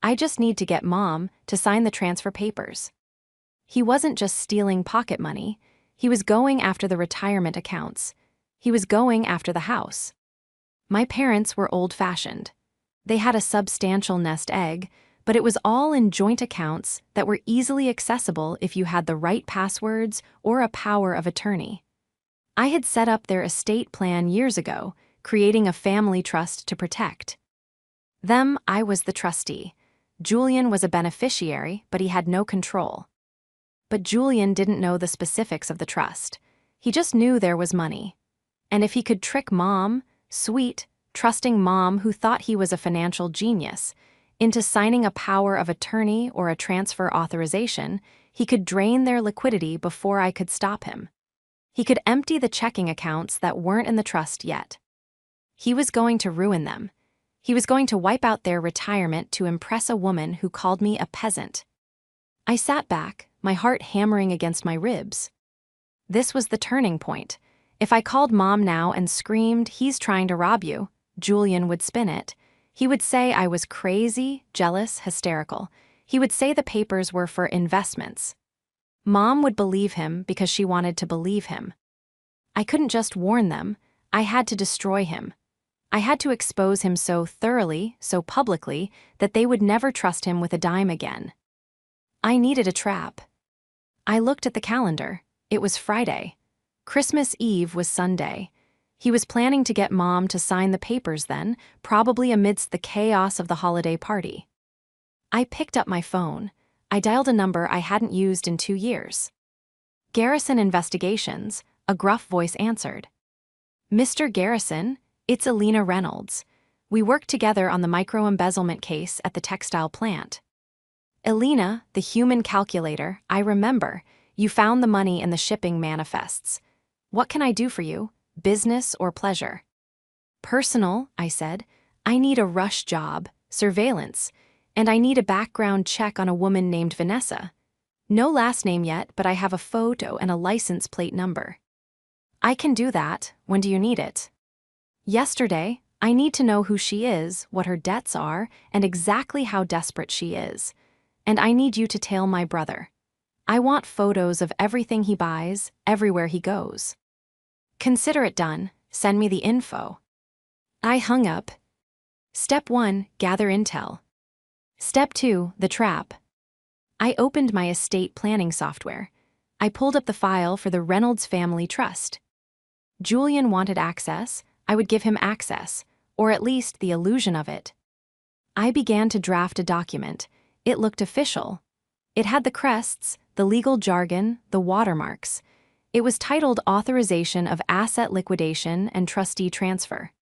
I just need to get Mom to sign the transfer papers. He wasn't just stealing pocket money. He was going after the retirement accounts. He was going after the house. My parents were old-fashioned. They had a substantial nest egg, but it was all in joint accounts that were easily accessible if you had the right passwords or a power of attorney. I had set up their estate plan years ago, creating a family trust to protect them. I was the trustee. Julian was a beneficiary, but he had no control. But Julian didn't know the specifics of the trust. He just knew there was money. And if he could trick Mom, sweet, trusting Mom who thought he was a financial genius, into signing a power of attorney or a transfer authorization, he could drain their liquidity before I could stop him. He could empty the checking accounts that weren't in the trust yet. He was going to ruin them. He was going to wipe out their retirement to impress a woman who called me a peasant. I sat back, my heart hammering against my ribs. This was the turning point. If I called Mom now and screamed, "He's trying to rob you," Julian would spin it. He would say I was crazy, jealous, hysterical. He would say the papers were for investments. Mom would believe him because she wanted to believe him. I couldn't just warn them, I had to destroy him. I had to expose him so thoroughly, so publicly, that they would never trust him with a dime again. I needed a trap. I looked at the calendar. It was Friday. Christmas Eve was Sunday. He was planning to get Mom to sign the papers then, probably amidst the chaos of the holiday party. I picked up my phone. I dialed a number I hadn't used in 2 years. Garrison Investigations, a gruff voice answered. Mr. Garrison, it's Alina Reynolds. We worked together on the micro-embezzlement case at the textile plant. Alina, the human calculator, I remember. You found the money in the shipping manifests. What can I do for you? Business or pleasure? Personal, I said. I need a rush job, surveillance, and I need a background check on a woman named Vanessa. No last name yet, but I have a photo and a license plate number. I can do that. When do you need it? Yesterday. I need to know who she is, what her debts are, and exactly how desperate she is. And I need you to tail my brother. I want photos of everything he buys, everywhere he goes. Consider it done. Send me the info. I hung up. Step 1, gather intel. Step 2, the trap. I opened my estate planning software. I pulled up the file for the Reynolds Family Trust. Julian wanted access. I would give him access, or at least the illusion of it. I began to draft a document. It looked official. It had the crests, the legal jargon, the watermarks. It was titled Authorization of Asset Liquidation and Trustee Transfer.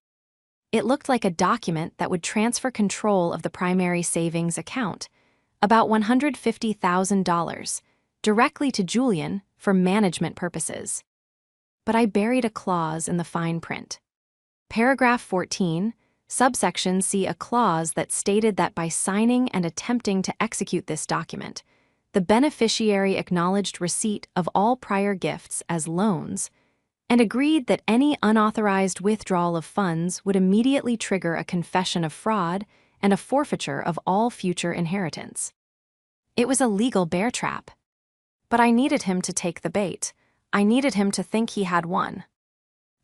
It looked like a document that would transfer control of the primary savings account, about $150,000, directly to Julian for management purposes. But I buried a clause in the fine print. Paragraph 14, subsection C, a clause that stated that by signing and attempting to execute this document, the beneficiary acknowledged receipt of all prior gifts as loans and agreed that any unauthorized withdrawal of funds would immediately trigger a confession of fraud and a forfeiture of all future inheritance. It was a legal bear trap. But I needed him to take the bait. I needed him to think he had won.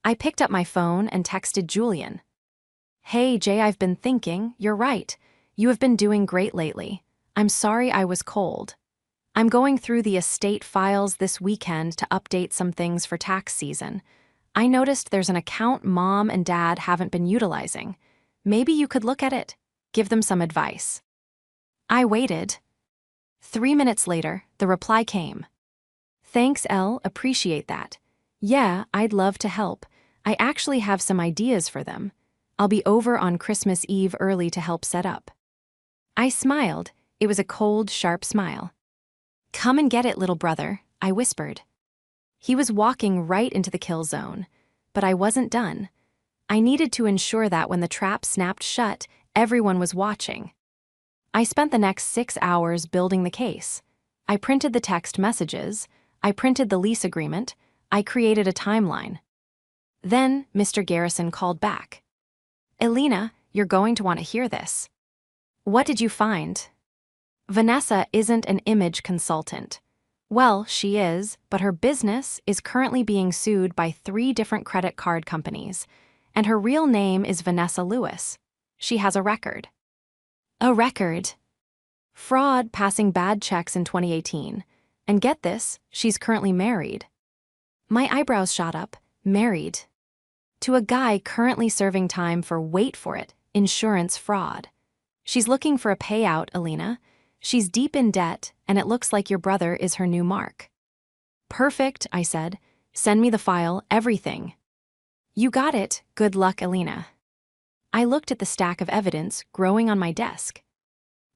I picked up my phone and texted Julian. Hey Jay, I've been thinking, you're right. You have been doing great lately. I'm sorry I was cold. I'm going through the estate files this weekend to update some things for tax season. I noticed there's an account Mom and Dad haven't been utilizing. Maybe you could look at it, give them some advice. I waited. 3 minutes later, the reply came. Thanks, Elle, appreciate that. Yeah, I'd love to help. I actually have some ideas for them. I'll be over on Christmas Eve early to help set up. I smiled. It was a cold, sharp smile. Come and get it, little brother, I whispered. He was walking right into the kill zone, but I wasn't done. I needed to ensure that when the trap snapped shut, everyone was watching. I spent the next 6 hours building the case. I printed the text messages, I printed the lease agreement, I created a timeline. Then Mr. Garrison called back. Alina, you're going to want to hear this. What did you find? Vanessa isn't an image consultant. Well, she is, but her business is currently being sued by 3 different credit card companies, and her real name is Vanessa Lewis. She has a record. A record? Fraud, passing bad checks in 2018. And get this, she's currently married. My eyebrows shot up. Married. To a guy currently serving time for, wait for it, insurance fraud. She's looking for a payout, Alina. She's deep in debt, and it looks like your brother is her new mark. Perfect, I said. Send me the file, everything. You got it. Good luck, Alina. I looked at the stack of evidence growing on my desk.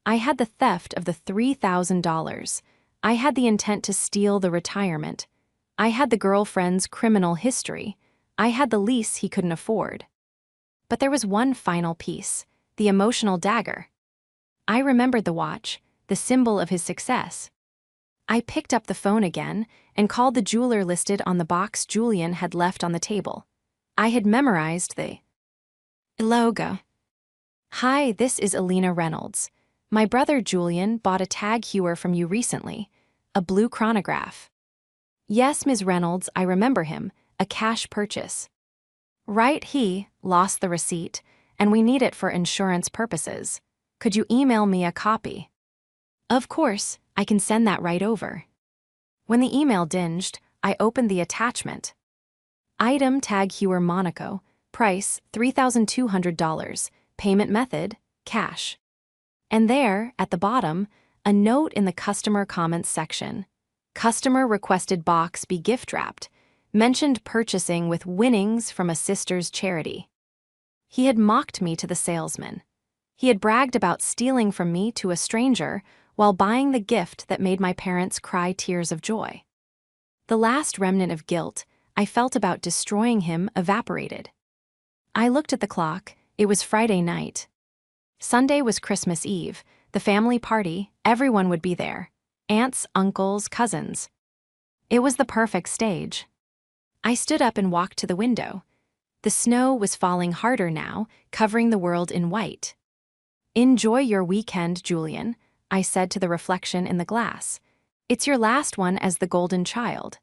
I had the theft of the $3,000. I had the intent to steal the retirement. I had the girlfriend's criminal history. I had the lease he couldn't afford. But there was one final piece, the emotional dagger. I remembered the watch, the symbol of his success. I picked up the phone again and called the jeweler listed on the box Julian had left on the table. I had memorized the logo. Hi, this is Alina Reynolds. My brother Julian bought a tag hewer from you recently, a blue chronograph. Yes, Ms. Reynolds, I remember him, a cash purchase. Right, he lost the receipt, and we need it for insurance purposes. Could you email me a copy? Of course, I can send that right over. When the email dinged, I opened the attachment. Item tag hewer Monaco, price $3,200, payment method, cash. And there, at the bottom, a note in the customer comments section. Customer requested box be gift wrapped, mentioned purchasing with winnings from a sister's charity. He had mocked me to the salesman. He had bragged about stealing from me to a stranger while buying the gift that made my parents cry tears of joy. The last remnant of guilt I felt about destroying him evaporated. I looked at the clock. It was Friday night. Sunday was Christmas Eve, the family party, everyone would be there. Aunts, uncles, cousins. It was the perfect stage. I stood up and walked to the window. The snow was falling harder now, covering the world in white. Enjoy your weekend, Julian, I said to the reflection in the glass. It's your last one as the golden child.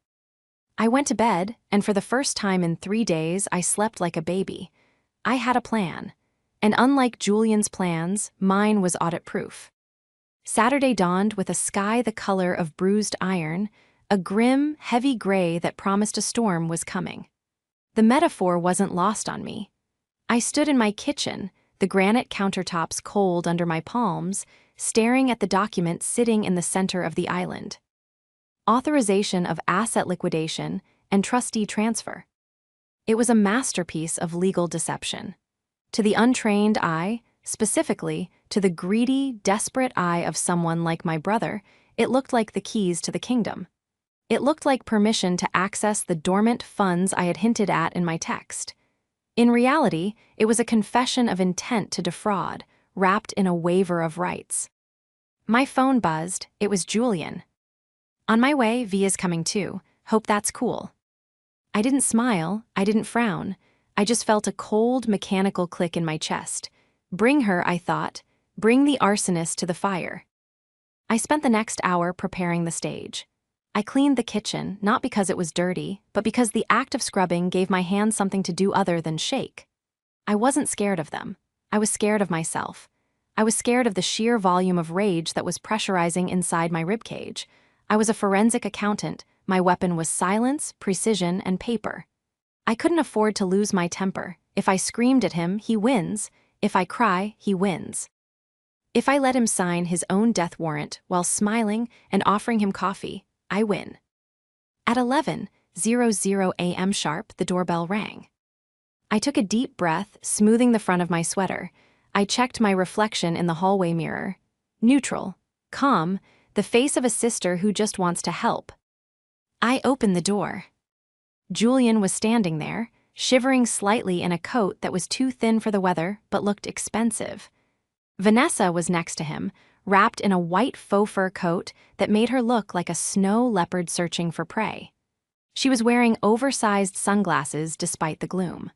I went to bed, and for the first time in 3 days, I slept like a baby. I had a plan. And unlike Julian's plans, mine was audit-proof. Saturday dawned with a sky the color of bruised iron, a grim, heavy gray that promised a storm was coming. The metaphor wasn't lost on me. I stood in my kitchen, the granite countertops cold under my palms, staring at the document sitting in the center of the island. Authorization of asset liquidation and trustee transfer. It was a masterpiece of legal deception. To the untrained eye, specifically to the greedy, desperate eye of someone like my brother, it looked like the keys to the kingdom. It looked like permission to access the dormant funds I had hinted at in my text. In reality, it was a confession of intent to defraud, wrapped in a waiver of rights. My phone buzzed. It was Julian. On my way, Via's coming too. Hope that's cool. I didn't smile, I didn't frown. I just felt a cold, mechanical click in my chest. Bring her, I thought. Bring the arsonist to the fire. I spent the next hour preparing the stage. I cleaned the kitchen, not because it was dirty, but because the act of scrubbing gave my hands something to do other than shake. I wasn't scared of them. I was scared of myself. I was scared of the sheer volume of rage that was pressurizing inside my ribcage. I was a forensic accountant. My weapon was silence, precision, and paper. I couldn't afford to lose my temper. If I screamed at him, he wins. If I cry, he wins. If I let him sign his own death warrant while smiling and offering him coffee, I win. At 11:00 a.m. sharp, the doorbell rang. I took a deep breath, smoothing the front of my sweater. I checked my reflection in the hallway mirror. Neutral, calm, the face of a sister who just wants to help. I opened the door. Julian was standing there, shivering slightly in a coat that was too thin for the weather but looked expensive. Vanessa was next to him, wrapped in a white faux fur coat that made her look like a snow leopard searching for prey. She was wearing oversized sunglasses despite the gloom.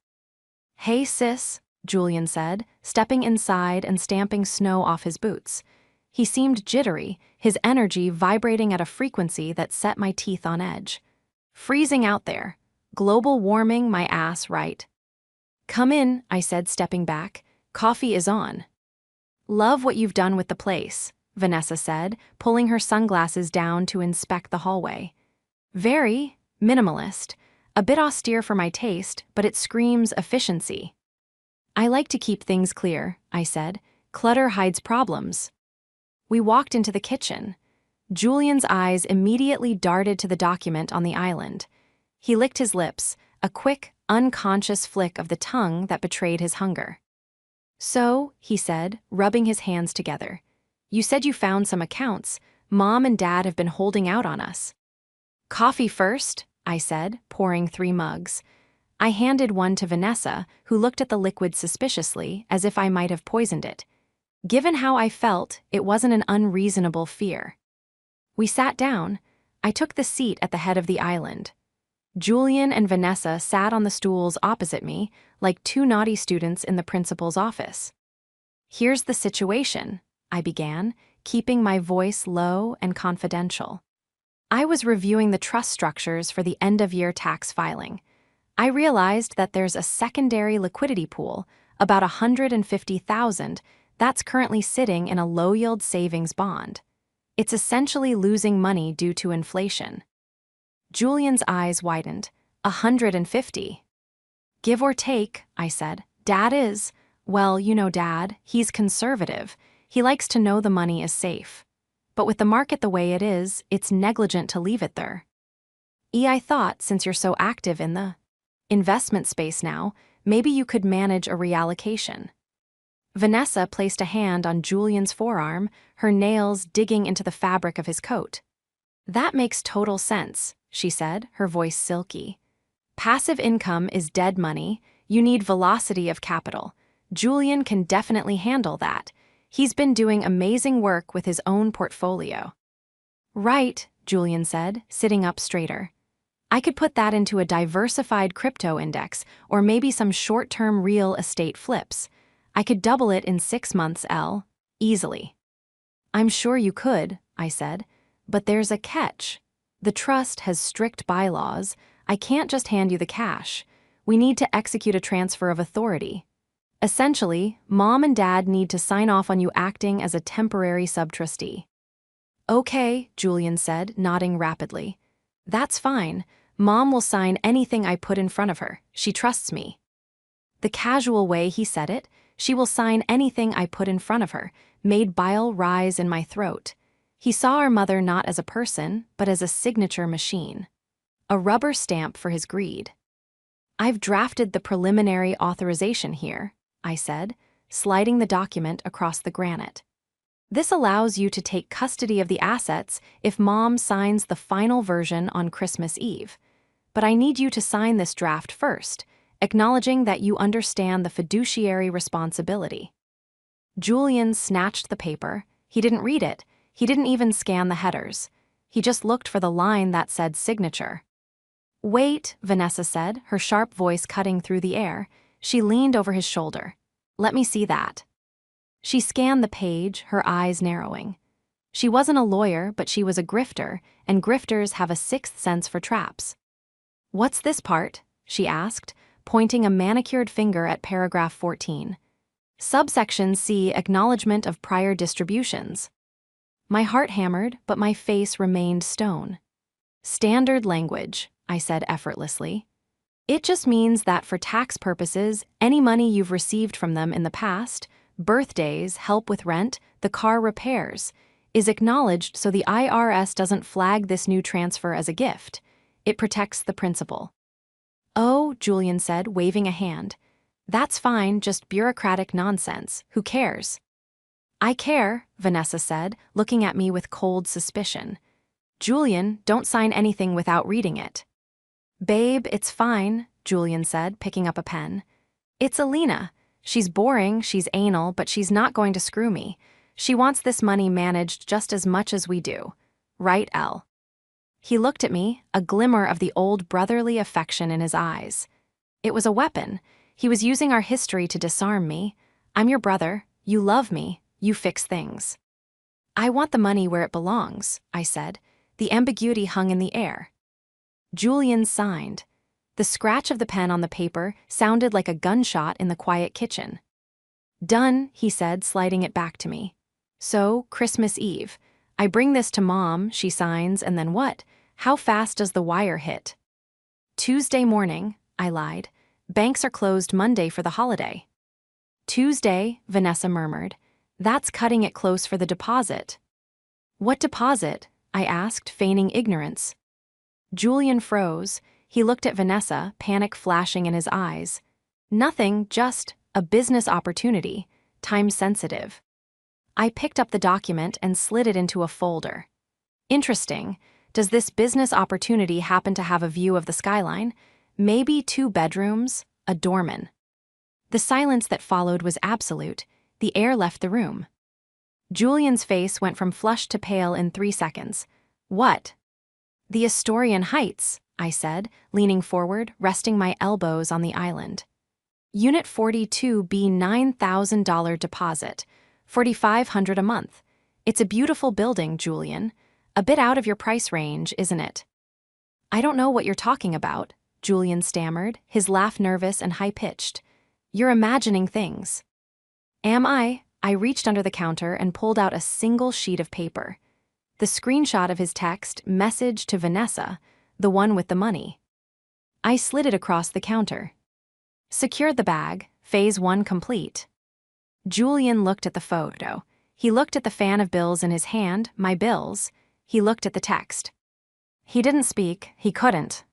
"Hey, sis," Julian said, stepping inside and stamping snow off his boots. He seemed jittery, his energy vibrating at a frequency that set my teeth on edge. Freezing out there. Global warming my ass, right? "Come in," I said, stepping back. "Coffee is on." "Love what you've done with the place," Vanessa said, pulling her sunglasses down to inspect the hallway. "Very minimalist, a bit austere for my taste, but it screams efficiency." "I like to keep things clear," I said. "Clutter hides problems." We walked into the kitchen. Julian's eyes immediately darted to the document on the island. He licked his lips, a quick, unconscious flick of the tongue that betrayed his hunger. "So," he said, rubbing his hands together, "you said you found some accounts. Mom and Dad have been holding out on us." "Coffee first," I said, pouring 3 mugs. I handed one to Vanessa, who looked at the liquid suspiciously, as if I might have poisoned it. Given how I felt, it wasn't an unreasonable fear. We sat down. I took the seat at the head of the island. Julian and Vanessa sat on the stools opposite me, like 2 naughty students in the principal's office. Here's the situation, I began, keeping my voice low and confidential. I was reviewing the trust structures for the end-of-year tax filing. I realized that there's a secondary liquidity pool, about $150,000, that's currently sitting in a low-yield savings bond. It's essentially losing money due to inflation. Julian's eyes widened. 150. Give or take, I said. Dad is, well, you know Dad, he's conservative. He likes to know the money is safe. But with the market the way it is, it's negligent to leave it there. I thought, since you're so active in the investment space now, maybe you could manage a reallocation. Vanessa placed a hand on Julian's forearm, her nails digging into the fabric of his coat. That makes total sense, she said, her voice silky. Passive income is dead money. You need velocity of capital. Julian can definitely handle that. He's been doing amazing work with his own portfolio. Right, Julian said, sitting up straighter. I could put that into a diversified crypto index or maybe some short-term real estate flips. I could double it in 6 months, easily. I'm sure you could, I said, but there's a catch. The trust has strict bylaws. I can't just hand you the cash. We need to execute a transfer of authority. Essentially, Mom and Dad need to sign off on you acting as a temporary subtrustee. Okay, Julian said, nodding rapidly. That's fine. Mom will sign anything I put in front of her. She trusts me. The casual way he said it, she will sign anything I put in front of her, made bile rise in my throat. He saw our mother not as a person, but as a signature machine. A rubber stamp for his greed. I've drafted the preliminary authorization here, I said, sliding the document across the granite. This allows you to take custody of the assets if Mom signs the final version on Christmas Eve. But I need you to sign this draft first, acknowledging that you understand the fiduciary responsibility. Julian snatched the paper. He didn't read it. He didn't even scan the headers. He just looked for the line that said signature. Wait, Vanessa said, her sharp voice cutting through the air. She leaned over his shoulder. Let me see that. She scanned the page, her eyes narrowing. She wasn't a lawyer, but she was a grifter, and grifters have a sixth sense for traps. What's this part? She asked, pointing a manicured finger at paragraph 14. Subsection C, acknowledgement of prior distributions. My heart hammered, but my face remained stone. Standard language, I said effortlessly. It just means that for tax purposes, any money you've received from them in the past, birthdays, help with rent, the car repairs, is acknowledged so the IRS doesn't flag this new transfer as a gift. It protects the principal. Oh, Julian said, waving a hand. That's fine, just bureaucratic nonsense. Who cares? I care, Vanessa said, looking at me with cold suspicion. Julian, don't sign anything without reading it. Babe, it's fine, Julian said, picking up a pen. It's Alina. She's boring, she's anal, but she's not going to screw me. She wants this money managed just as much as we do. Right, Elle? He looked at me, a glimmer of the old brotherly affection in his eyes. It was a weapon. He was using our history to disarm me. I'm your brother. You love me. You fix things. I want the money where it belongs, I said. The ambiguity hung in the air. Julian signed. The scratch of the pen on the paper sounded like a gunshot in the quiet kitchen. Done, he said, sliding it back to me. So, Christmas Eve. I bring this to Mom, she signs, and then what? How fast does the wire hit? Tuesday morning, I lied. Banks are closed Monday for the holiday. Tuesday, Vanessa murmured. That's cutting it close for the deposit. What deposit? I asked, feigning ignorance. Julian froze. He looked at Vanessa, panic flashing in his eyes. Nothing, just a business opportunity, time-sensitive. I picked up the document and slid it into a folder. Interesting. Does this business opportunity happen to have a view of the skyline? Maybe 2 bedrooms, a doorman. The silence that followed was absolute. The air left the room. Julian's face went from flushed to pale in 3 seconds. What? The Astorian Heights, I said, leaning forward, resting my elbows on the island. Unit 42B $9,000 deposit, $4,500 a month. It's a beautiful building, Julian. A bit out of your price range, isn't it? I don't know what you're talking about, Julian stammered, his laugh nervous and high-pitched. You're imagining things. Am I? I reached under the counter and pulled out a single sheet of paper. The screenshot of his text, message to Vanessa, the one with the money. I slid it across the counter. Secured the bag, phase 1 complete. Julian looked at the photo. He looked at the fan of bills in his hand, my bills. He looked at the text. He didn't speak, he couldn't.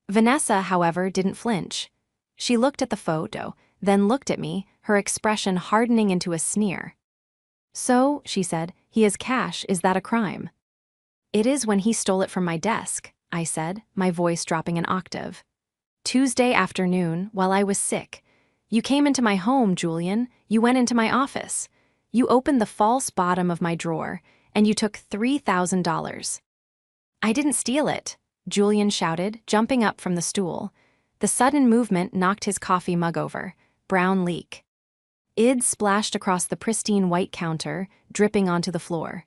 Vanessa, however, didn't flinch. She looked at the photo, then looked at me, her expression hardening into a sneer. So, she said, he has cash, is that a crime? It is when he stole it from my desk, I said, my voice dropping an octave. Tuesday afternoon, while I was sick. You came into my home, Julian. You went into my office. You opened the false bottom of my drawer, and you took $3,000. I didn't steal it, Julian shouted, jumping up from the stool. The sudden movement knocked his coffee mug over. Brown leak. Id splashed across the pristine white counter, dripping onto the floor.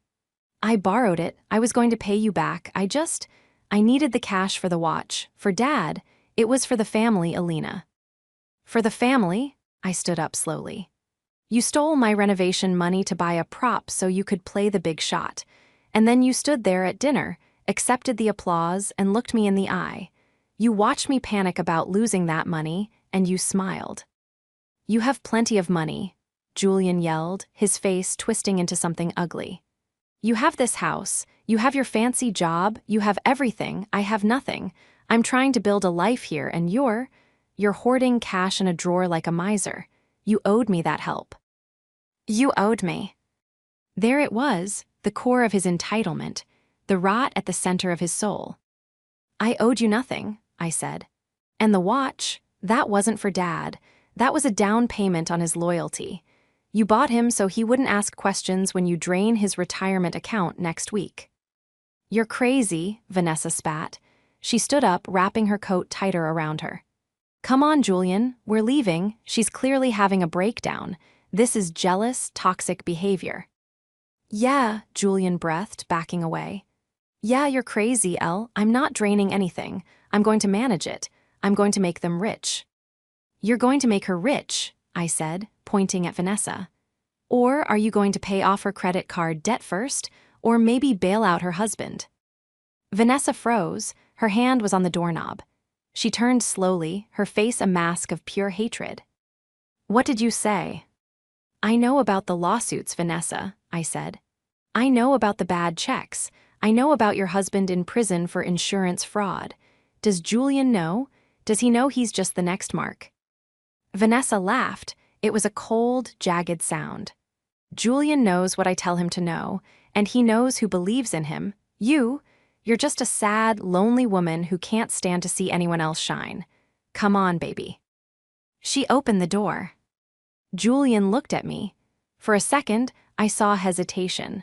I borrowed it. I was going to pay you back. I needed the cash for the watch. For Dad. It was for the family, Alina. For the family? I stood up slowly. You stole my renovation money to buy a prop so you could play the big shot. And then you stood there at dinner, accepted the applause, and looked me in the eye. You watched me panic about losing that money, and you smiled. You have plenty of money, Julian yelled, his face twisting into something ugly. You have this house, you have your fancy job, you have everything, I have nothing. I'm trying to build a life here, and you're hoarding cash in a drawer like a miser. You owed me that help. You owed me. There it was, the core of his entitlement, the rot at the center of his soul. I owed you nothing, I said. And the watch, that wasn't for Dad. That was a down payment on his loyalty. You bought him so he wouldn't ask questions when you drain his retirement account next week. You're crazy, Vanessa spat. She stood up, wrapping her coat tighter around her. Come on, Julian, we're leaving. She's clearly having a breakdown. This is jealous, toxic behavior. Yeah, Julian breathed, backing away. Yeah, you're crazy, Elle. I'm not draining anything. I'm going to manage it. I'm going to make them rich. You're going to make her rich, I said, pointing at Vanessa. Or are you going to pay off her credit card debt first, or maybe bail out her husband? Vanessa froze. Her hand was on the doorknob. She turned slowly, her face a mask of pure hatred. What did you say? I know about the lawsuits, Vanessa, I said. I know about the bad checks. I know about your husband in prison for insurance fraud. Does Julian know? Does he know he's just the next Mark? Vanessa laughed. It was a cold, jagged sound. Julian knows what I tell him to know, and he knows who believes in him. You're just a sad, lonely woman who can't stand to see anyone else shine. Come on, baby. She opened the door. Julian looked at me. For a second, I saw hesitation.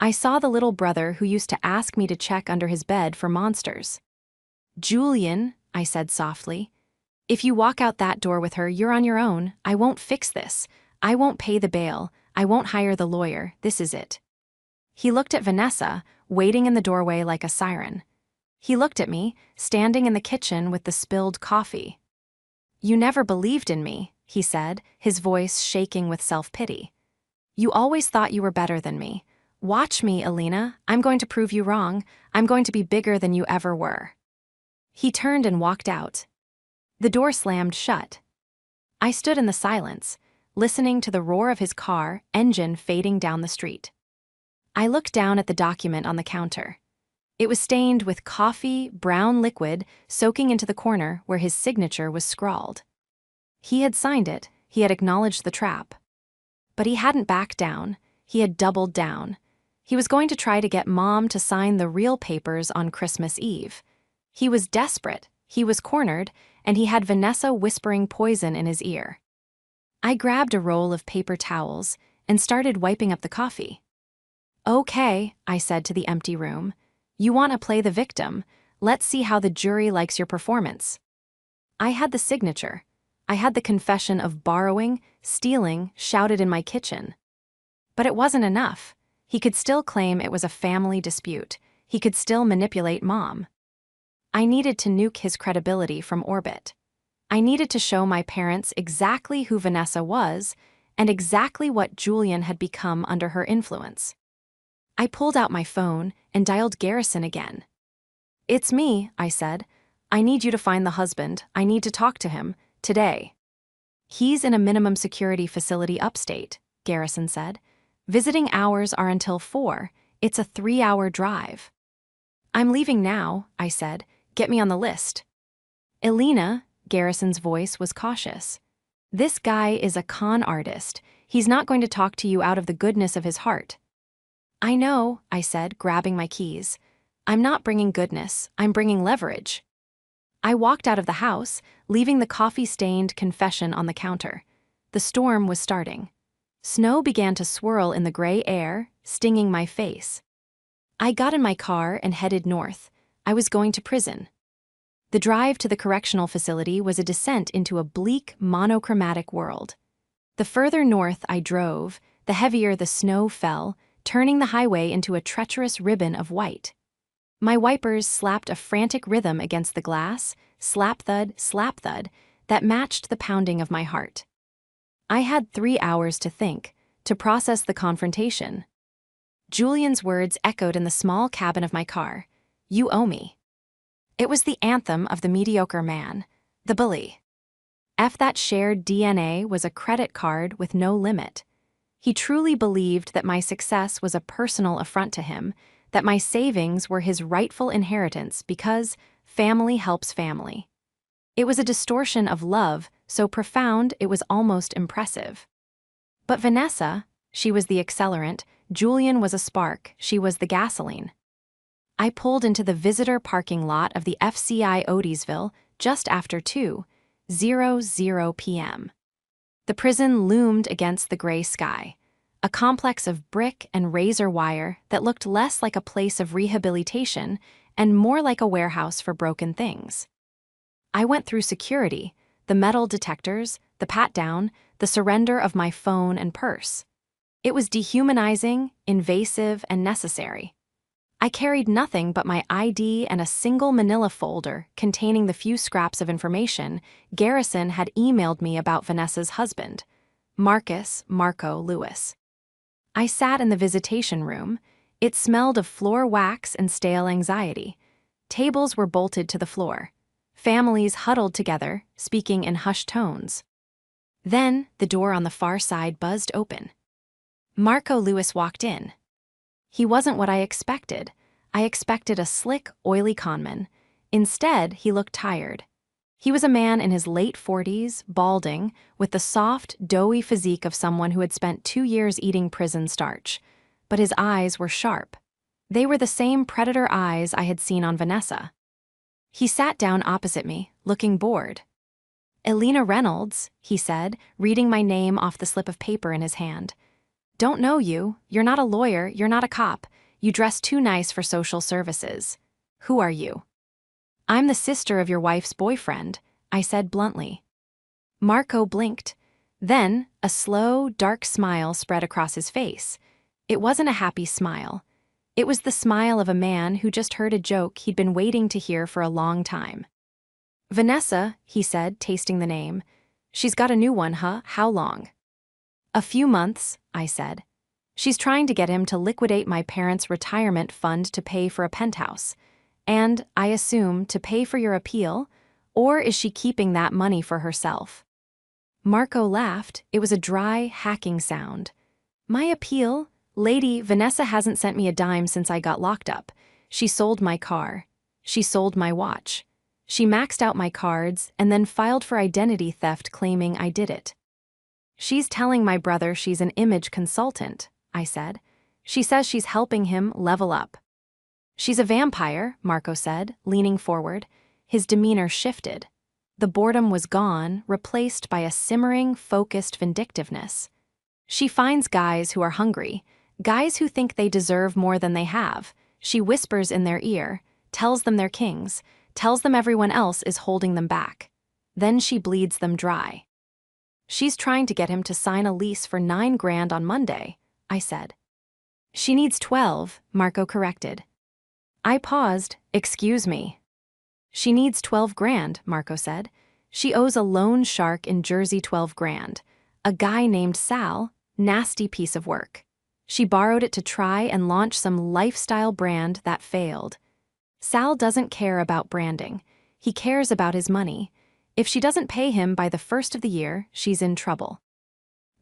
I saw the little brother who used to ask me to check under his bed for monsters. Julian, I said softly, if you walk out that door with her, you're on your own. I won't fix this. I won't pay the bail. I won't hire the lawyer. This is it. He looked at Vanessa, waiting in the doorway like a siren. He looked at me, standing in the kitchen with the spilled coffee. You never believed in me, he said, his voice shaking with self-pity. You always thought you were better than me. Watch me, Alina. I'm going to prove you wrong. I'm going to be bigger than you ever were. He turned and walked out. The door slammed shut. I stood in the silence, listening to the roar of his car, engine fading down the street. I looked down at the document on the counter. It was stained with coffee, brown liquid, soaking into the corner where his signature was scrawled. He had signed it, he had acknowledged the trap. But he hadn't backed down, he had doubled down. He was going to try to get Mom to sign the real papers on Christmas Eve. He was desperate, he was cornered, and he had Vanessa whispering poison in his ear. I grabbed a roll of paper towels and started wiping up the coffee. Okay, I said to the empty room. You want to play the victim. Let's see how the jury likes your performance. I had the signature. I had the confession of borrowing, stealing, shouted in my kitchen. But it wasn't enough. He could still claim it was a family dispute. He could still manipulate Mom. I needed to nuke his credibility from orbit. I needed to show my parents exactly who Vanessa was and exactly what Julian had become under her influence. I pulled out my phone and dialed Garrison again. "It's me," I said. "I need you to find the husband. I need to talk to him, today." "He's in a minimum security facility upstate," Garrison said. "Visiting hours are until 4. It's a 3-hour drive." "I'm leaving now," I said. "Get me on the list." "Elena," Garrison's voice was cautious. "This guy is a con artist. He's not going to talk to you out of the goodness of his heart." "I know," I said, grabbing my keys. "I'm not bringing goodness, I'm bringing leverage." I walked out of the house, leaving the coffee-stained confession on the counter. The storm was starting. Snow began to swirl in the gray air, stinging my face. I got in my car and headed north. I was going to prison. The drive to the correctional facility was a descent into a bleak, monochromatic world. The further north I drove, the heavier the snow fell, turning the highway into a treacherous ribbon of white. My wipers slapped a frantic rhythm against the glass, slap-thud, that matched the pounding of my heart. I had 3 hours to think, to process the confrontation. Julian's words echoed in the small cabin of my car. "You owe me." It was the anthem of the mediocre man, the bully. That shared DNA was a credit card with no limit. He truly believed that my success was a personal affront to him, that my savings were his rightful inheritance because family helps family. It was a distortion of love so profound it was almost impressive. But Vanessa, she was the accelerant, Julian was a spark, she was the gasoline. I pulled into the visitor parking lot of the FCI Odysville just after 2:00 p.m. The prison loomed against the gray sky, a complex of brick and razor wire that looked less like a place of rehabilitation and more like a warehouse for broken things. I went through security, the metal detectors, the pat-down, the surrender of my phone and purse. It was dehumanizing, invasive, and necessary. I carried nothing but my ID and a single manila folder containing the few scraps of information Garrison had emailed me about Vanessa's husband, Marco Lewis. I sat in the visitation room. It smelled of floor wax and stale anxiety. Tables were bolted to the floor. Families huddled together, speaking in hushed tones. Then, the door on the far side buzzed open. Marco Lewis walked in. He wasn't what I expected. I expected a slick, oily conman. Instead, he looked tired. He was a man in his late 40s, balding, with the soft, doughy physique of someone who had spent 2 years eating prison starch. But his eyes were sharp. They were the same predator eyes I had seen on Vanessa. He sat down opposite me, looking bored. "Elena Reynolds," he said, reading my name off the slip of paper in his hand. "Don't know you. You're not a lawyer, you're not a cop. You dress too nice for social services. Who are you?" "I'm the sister of your wife's boyfriend," I said bluntly. Marco blinked. Then, a slow, dark smile spread across his face. It wasn't a happy smile. It was the smile of a man who just heard a joke he'd been waiting to hear for a long time. "Vanessa," he said, tasting the name. "She's got a new one, huh? How long?" "A few months," I said. "She's trying to get him to liquidate my parents' retirement fund to pay for a penthouse. And, I assume, to pay for your appeal? Or is she keeping that money for herself?" Marco laughed. It was a dry, hacking sound. "My appeal? Lady, Vanessa hasn't sent me a dime since I got locked up. She sold my car. She sold my watch. She maxed out my cards and then filed for identity theft claiming I did it. She's telling my brother she's an image consultant," I said. "She says she's helping him level up." "She's a vampire," Marco said, leaning forward. His demeanor shifted. The boredom was gone, replaced by a simmering, focused vindictiveness. "She finds guys who are hungry, guys who think they deserve more than they have. She whispers in their ear, tells them they're kings, tells them everyone else is holding them back. Then she bleeds them dry. She's trying to get him to sign a lease for $9,000 on Monday, I said. She needs 12, Marco corrected. I paused. Excuse me. She needs 12,000, Marco said. She owes a loan shark in Jersey 12,000. A guy named Sal, nasty piece of work. She borrowed it to try and launch some lifestyle brand that failed. Sal doesn't care about branding. He cares about his money. If she doesn't pay him by the first of the year, she's in trouble.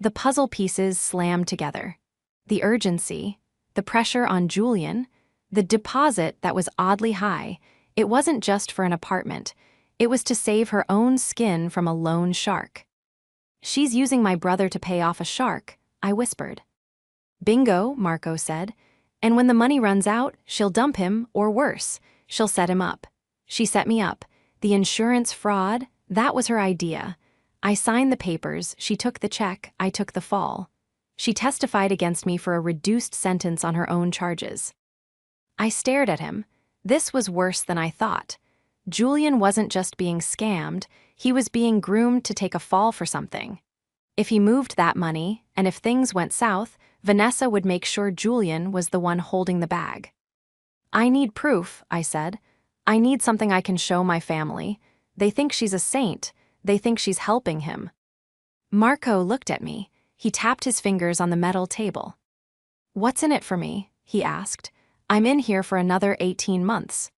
The puzzle pieces slammed together. The urgency, the pressure on Julian, the deposit that was oddly high. It wasn't just for an apartment. It was to save her own skin from a loan shark. She's using my brother to pay off a shark, I whispered. Bingo, Marco said. And when the money runs out, she'll dump him, or worse, she'll set him up. She set me up. The insurance fraud, that was her idea. I signed the papers, she took the check, I took the fall. She testified against me for a reduced sentence on her own charges. I stared at him. This was worse than I thought. Julian wasn't just being scammed, he was being groomed to take a fall for something. If he moved that money, and if things went south, Vanessa would make sure Julian was the one holding the bag. I need proof, I said. I need something I can show my family. They think she's a saint. They think she's helping him. Marco looked at me. He tapped his fingers on the metal table. What's in it for me? He asked. I'm in here for another 18 months.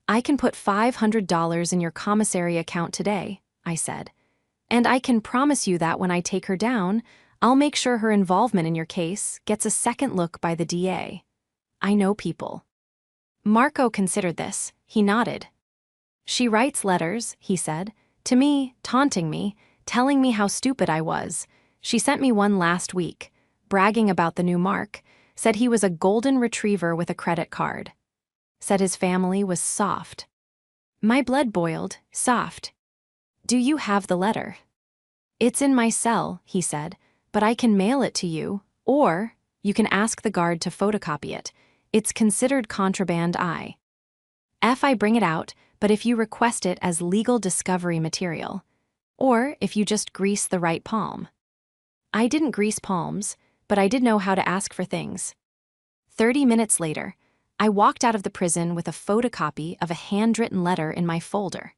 I can put $500 in your commissary account today, I said. And I can promise you that when I take her down, I'll make sure her involvement in your case gets a second look by the DA. I know people. Marco considered this. He nodded. She writes letters, he said, to me, taunting me, telling me how stupid I was. She sent me one last week, bragging about the new Mark, said he was a golden retriever with a credit card. Said his family was soft. My blood boiled, soft. Do you have the letter? It's in my cell, he said, but I can mail it to you, or you can ask the guard to photocopy it. It's considered contraband I bring it out, but if you request it as legal discovery material, or if you just grease the right palm. I didn't grease palms, but I did know how to ask for things. 30 minutes later, I walked out of the prison with a photocopy of a handwritten letter in my folder.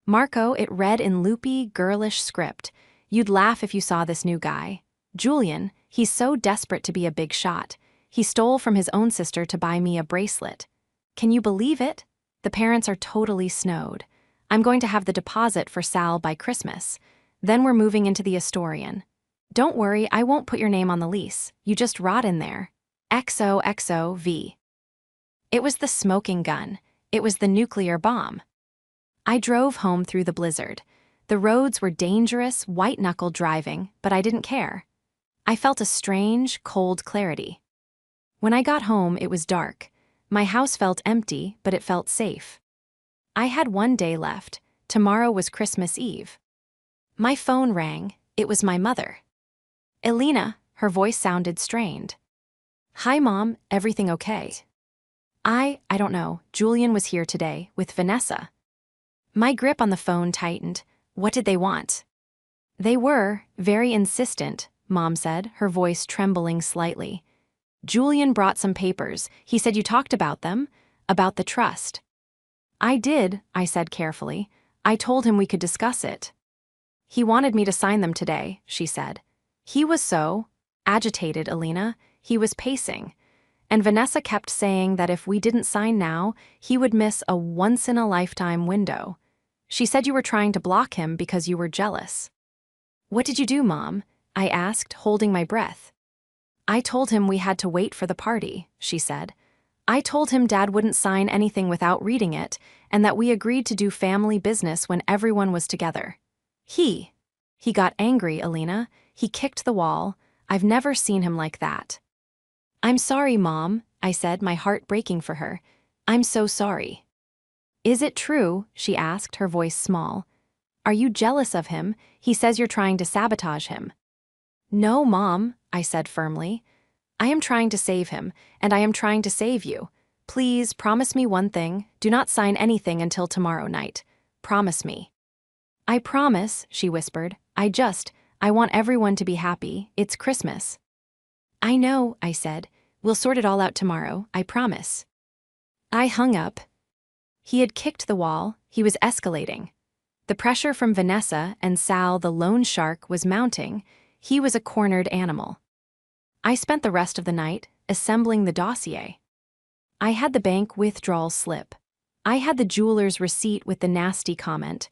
Marco, it read in loopy, girlish script. You'd laugh if you saw this new guy. Julian, he's so desperate to be a big shot. He stole from his own sister to buy me a bracelet. Can you believe it? The parents are totally snowed. I'm going to have the deposit for Sal by Christmas. Then we're moving into the Astorian. Don't worry, I won't put your name on the lease. You just rot in there. XOXOV. It was the smoking gun. It was the nuclear bomb. I drove home through the blizzard. The roads were dangerous, white-knuckle driving, but I didn't care. I felt a strange, cold clarity. When I got home, it was dark. My house felt empty, but it felt safe. I had one day left. Tomorrow was Christmas Eve. My phone rang. It was my mother. Elena, her voice sounded strained. Hi, Mom, everything okay? I don't know, Julian was here today, with Vanessa. My grip on the phone tightened. What did they want? They were very insistent, Mom said, her voice trembling slightly. Julian brought some papers. He said you talked about them, about the trust. I did, I said carefully. I told him we could discuss it. He wanted me to sign them today, she said. He was so agitated, Elena. He was pacing. And Vanessa kept saying that if we didn't sign now, he would miss a once-in-a-lifetime window. She said you were trying to block him because you were jealous. What did you do, Mom? I asked, holding my breath. I told him we had to wait for the party, she said. I told him Dad wouldn't sign anything without reading it, and that we agreed to do family business when everyone was together. He got angry, Elena. He kicked the wall. I've never seen him like that. I'm sorry, Mom, I said, my heart breaking for her. I'm so sorry. Is it true? She asked, her voice small. Are you jealous of him? He says you're trying to sabotage him. No, Mom, I said firmly. I am trying to save him, and I am trying to save you. Please, promise me one thing. Do not sign anything until tomorrow night. Promise me. I promise, she whispered. I want everyone to be happy. It's Christmas. I know, I said. We'll sort it all out tomorrow, I promise. I hung up. He had kicked the wall. He was escalating. The pressure from Vanessa and Sal, the loan shark, was mounting. He was a cornered animal. I spent the rest of the night assembling the dossier. I had the bank withdrawal slip. I had the jeweler's receipt with the nasty comment.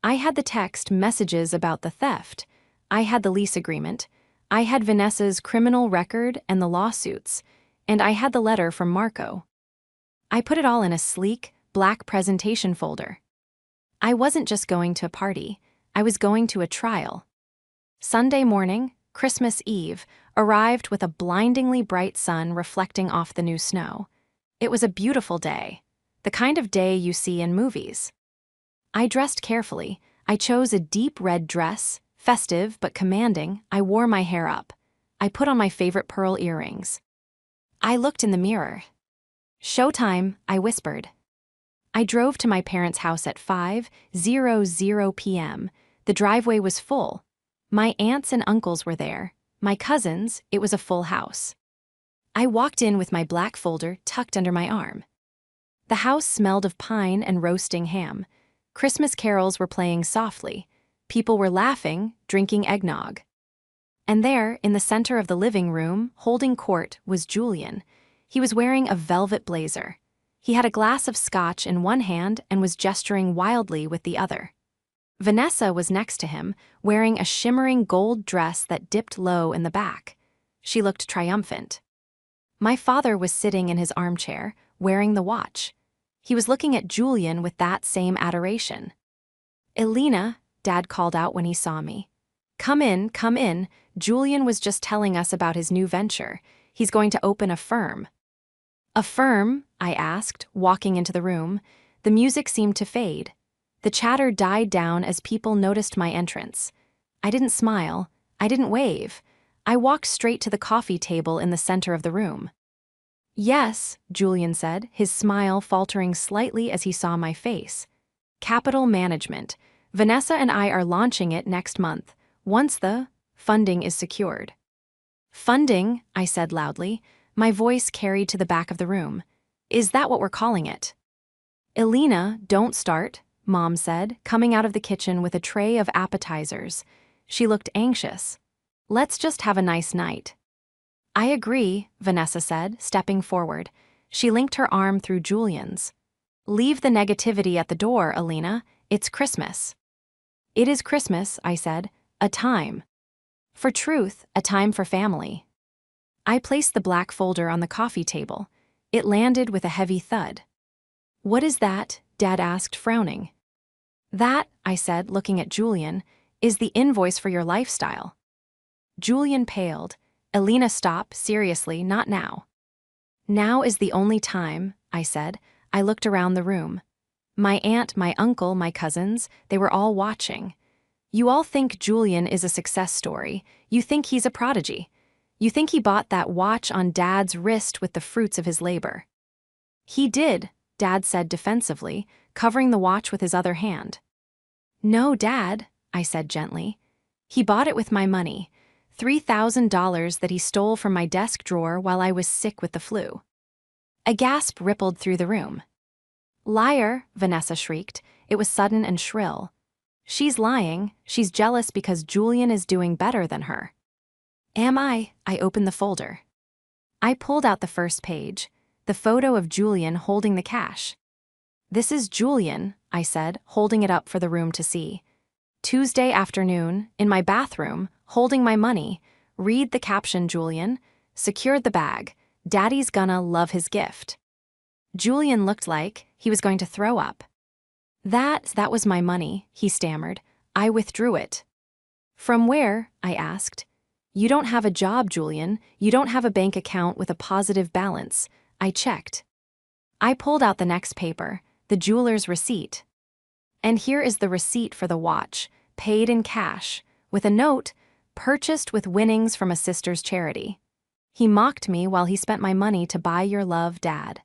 I had the text messages about the theft. I had the lease agreement. I had Vanessa's criminal record and the lawsuits. And I had the letter from Marco. I put it all in a sleek, black presentation folder. I wasn't just going to a party. I was going to a trial. Sunday morning, Christmas Eve, arrived with a blindingly bright sun reflecting off the new snow. It was a beautiful day, the kind of day you see in movies. I dressed carefully. I chose a deep red dress, festive but commanding. I wore my hair up. I put on my favorite pearl earrings. I looked in the mirror. Showtime, I whispered. I drove to my parents' house at 5:00 p.m. The driveway was full. My aunts and uncles were there. My cousins, it was a full house. I walked in with my black folder tucked under my arm. The house smelled of pine and roasting ham. Christmas carols were playing softly. People were laughing, drinking eggnog. And there, in the center of the living room, holding court, was Julian. He was wearing a velvet blazer. He had a glass of scotch in one hand and was gesturing wildly with the other. Vanessa was next to him, wearing a shimmering gold dress that dipped low in the back. She looked triumphant. My father was sitting in his armchair, wearing the watch. He was looking at Julian with that same adoration. "Elena," Dad called out when he saw me. Come in. Julian was just telling us about his new venture. He's going to open a firm." "A firm?" I asked, walking into the room. The music seemed to fade. The chatter died down as people noticed my entrance. I didn't smile. I didn't wave. I walked straight to the coffee table in the center of the room. "Yes," Julian said, his smile faltering slightly as he saw my face. "Capital management. Vanessa and I are launching it next month, once the funding is secured." "Funding," I said loudly. My voice carried to the back of the room. "Is that what we're calling it?" "Elena, don't start," Mom said, coming out of the kitchen with a tray of appetizers. She looked anxious. "Let's just have a nice night." "I agree," Vanessa said, stepping forward. She linked her arm through Julian's. "Leave the negativity at the door, Elena. It's Christmas." "It is Christmas," I said. "A time for truth, a time for family." I placed the black folder on the coffee table. It landed with a heavy thud. "What is that?" Dad asked, frowning. "That," I said, looking at Julian, "is the invoice for your lifestyle." Julian paled. "Elena, stop, seriously, not now." "Now is the only time," I said. I looked around the room. My aunt, my uncle, my cousins, they were all watching. "You all think Julian is a success story. You think he's a prodigy. You think he bought that watch on Dad's wrist with the fruits of his labor." "He did," Dad said defensively, covering the watch with his other hand. "No, Dad," I said gently. "He bought it with my money, $3,000 that he stole from my desk drawer while I was sick with the flu." A gasp rippled through the room. "Liar," Vanessa shrieked. It was sudden and shrill. "She's lying. She's jealous because Julian is doing better than her." "Am I?" I opened the folder. I pulled out the first page, the photo of Julian holding the cash. "This is Julian," I said, holding it up for the room to see. "Tuesday afternoon, in my bathroom, holding my money. Read the caption, Julian. Secured the bag. Daddy's gonna love his gift." Julian looked like he was going to throw up. That was my money," he stammered. "I withdrew it." "From where?" I asked. "You don't have a job, Julian. You don't have a bank account with a positive balance." I checked. I pulled out the next paper, the jeweler's receipt. "And here is the receipt for the watch, paid in cash, with a note, purchased with winnings from a sister's charity. He mocked me while he spent my money to buy your love, Dad."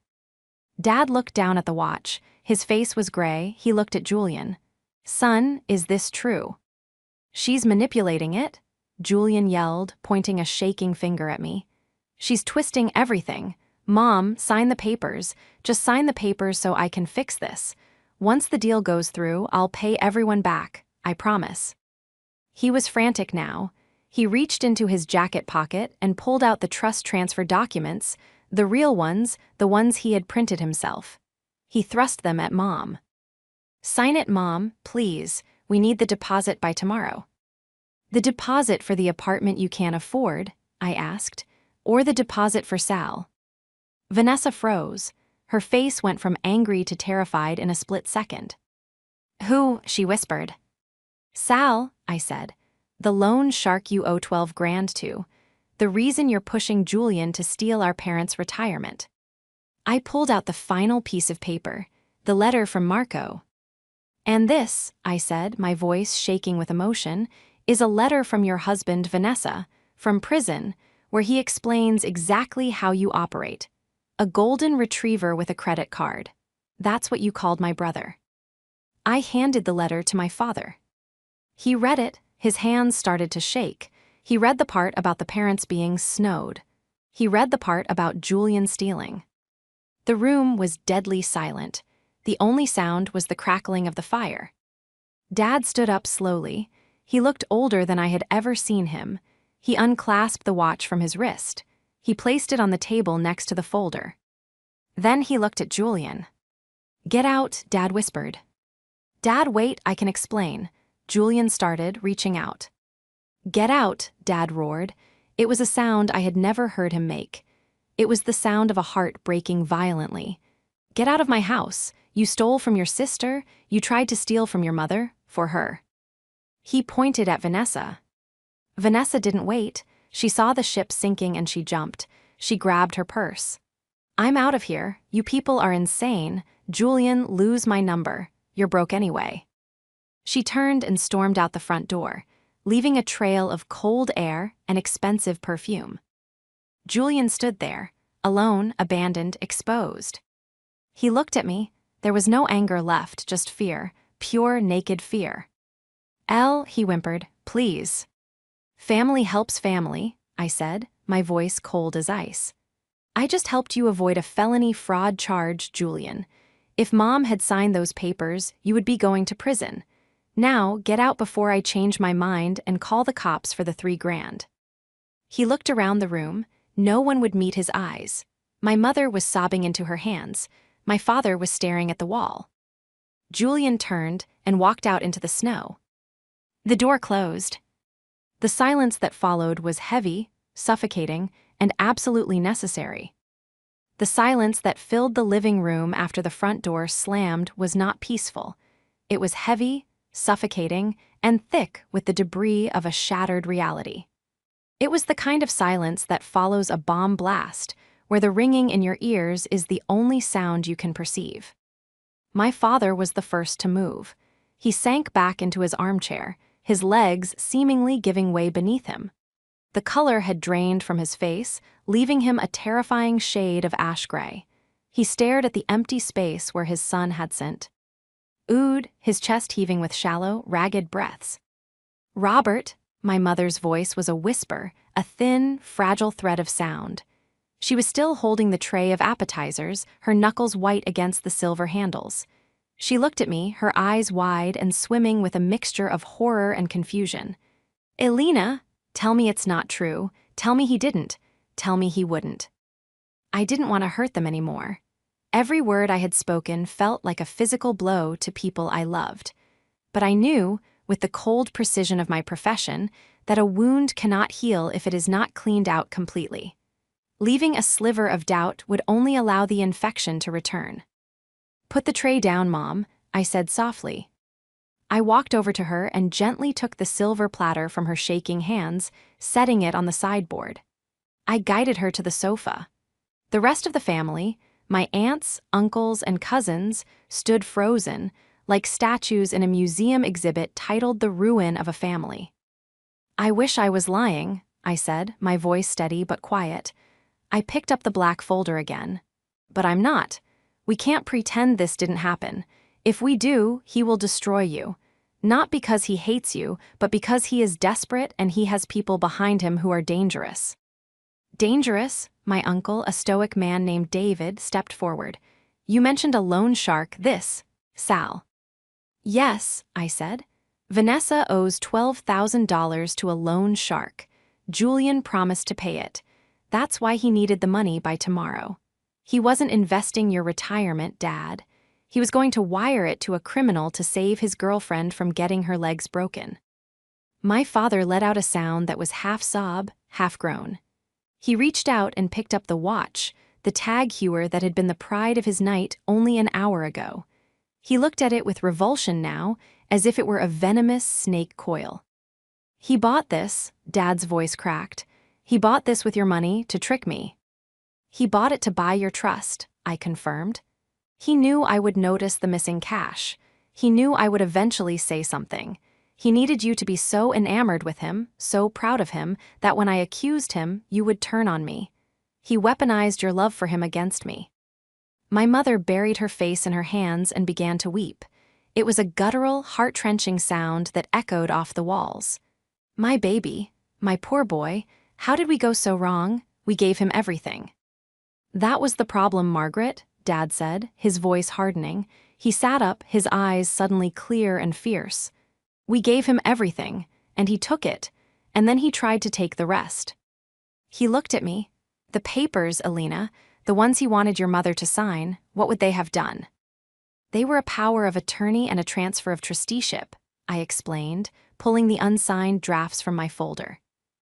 Dad looked down at the watch. His face was gray. He looked at Julian. "Son, is this true?" "She's manipulating it," Julian yelled, pointing a shaking finger at me. "She's twisting everything. Mom, sign the papers. Just sign the papers so I can fix this. Once the deal goes through, I'll pay everyone back, I promise." He was frantic now. He reached into his jacket pocket and pulled out the trust transfer documents, the real ones, the ones he had printed himself. He thrust them at Mom. "Sign it, Mom, please. We need the deposit by tomorrow." "The deposit for the apartment you can't afford?" I asked. "Or the deposit for Sal?" Vanessa froze. Her face went from angry to terrified in a split second. "Who?" she whispered. "Sal," I said. "The loan shark you owe 12 grand to. The reason you're pushing Julian to steal our parents' retirement." I pulled out the final piece of paper, the letter from Marco. "And this," I said, my voice shaking with emotion, "is a letter from your husband, Vanessa, from prison, where he explains exactly how you operate. A golden retriever with a credit card. That's what you called my brother." I handed the letter to my father. He read it, his hands started to shake. He read the part about the parents being snowed. He read the part about Julian stealing. The room was deadly silent. The only sound was the crackling of the fire. Dad stood up slowly. He looked older than I had ever seen him. He unclasped the watch from his wrist. He placed it on the table next to the folder. Then he looked at Julian. "Get out," Dad whispered. "Dad, wait, I can explain." Julian started, reaching out. "Get out," Dad roared. It was a sound I had never heard him make. It was the sound of a heart breaking violently. "Get out of my house. You stole from your sister. You tried to steal from your mother, for her." He pointed at Vanessa. Vanessa didn't wait. She saw the ship sinking and she jumped. She grabbed her purse. "I'm out of here. You people are insane. Julian, lose my number. You're broke anyway." She turned and stormed out the front door, leaving a trail of cold air and expensive perfume. Julian stood there, alone, abandoned, exposed. He looked at me. There was no anger left, just fear, pure, naked fear. "Elle," he whimpered, "please." "Family helps family," I said, my voice cold as ice. "I just helped you avoid a felony fraud charge, Julian. If Mom had signed those papers, you would be going to prison. Now, get out before I change my mind and call the cops for the 3 grand. He looked around the room. No one would meet his eyes. My mother was sobbing into her hands. My father was staring at the wall. Julian turned and walked out into the snow. The door closed. The silence that followed was heavy, suffocating, and absolutely necessary. The silence that filled the living room after the front door slammed was not peaceful. It was heavy, suffocating, and thick with the debris of a shattered reality. It was the kind of silence that follows a bomb blast, where the ringing in your ears is the only sound you can perceive. My father was the first to move. He sank back into his armchair, his legs seemingly giving way beneath him. The color had drained from his face, leaving him a terrifying shade of ash gray. He stared at the empty space where his son had sat. Ood, his chest heaving with shallow, ragged breaths. "Robert," my mother's voice was a whisper, a thin, fragile thread of sound. She was still holding the tray of appetizers, her knuckles white against the silver handles. She looked at me, her eyes wide and swimming with a mixture of horror and confusion. "Elena, tell me it's not true. Tell me he didn't. Tell me he wouldn't." I didn't want to hurt them anymore. Every word I had spoken felt like a physical blow to people I loved. But I knew, with the cold precision of my profession, that a wound cannot heal if it is not cleaned out completely. Leaving a sliver of doubt would only allow the infection to return. "Put the tray down, Mom," I said softly. I walked over to her and gently took the silver platter from her shaking hands, setting it on the sideboard. I guided her to the sofa. The rest of the family, my aunts, uncles, and cousins, stood frozen, like statues in a museum exhibit titled "The Ruin of a Family." "I wish I was lying," I said, my voice steady but quiet. I picked up the black folder again. "But I'm not. We can't pretend this didn't happen. If we do, he will destroy you. Not because he hates you, but because he is desperate and he has people behind him who are dangerous. Dangerous? My uncle, a stoic man named David, stepped forward. You mentioned a loan shark, Sal. Yes, I said. Vanessa owes $12,000 to a loan shark. Julian promised to pay it. That's why he needed the money by tomorrow. He wasn't investing your retirement, Dad. He was going to wire it to a criminal to save his girlfriend from getting her legs broken. My father let out a sound that was half sob, half groan. He reached out and picked up the watch, the tag hewer that had been the pride of his night only an hour ago. He looked at it with revulsion now, as if it were a venomous snake coil. He bought this, Dad's voice cracked. He bought this with your money to trick me. He bought it to buy your trust, I confirmed. He knew I would notice the missing cash. He knew I would eventually say something. He needed you to be so enamored with him, so proud of him, that when I accused him, you would turn on me. He weaponized your love for him against me. My mother buried her face in her hands and began to weep. It was a guttural, heart-wrenching sound that echoed off the walls. My baby, my poor boy, how did we go so wrong? We gave him everything. That was the problem, Margaret, Dad said, his voice hardening. He sat up, his eyes suddenly clear and fierce. We gave him everything, and he took it, and then he tried to take the rest. He looked at me. The papers, Alina, the ones he wanted your mother to sign, what would they have done? They were a power of attorney and a transfer of trusteeship, I explained, pulling the unsigned drafts from my folder.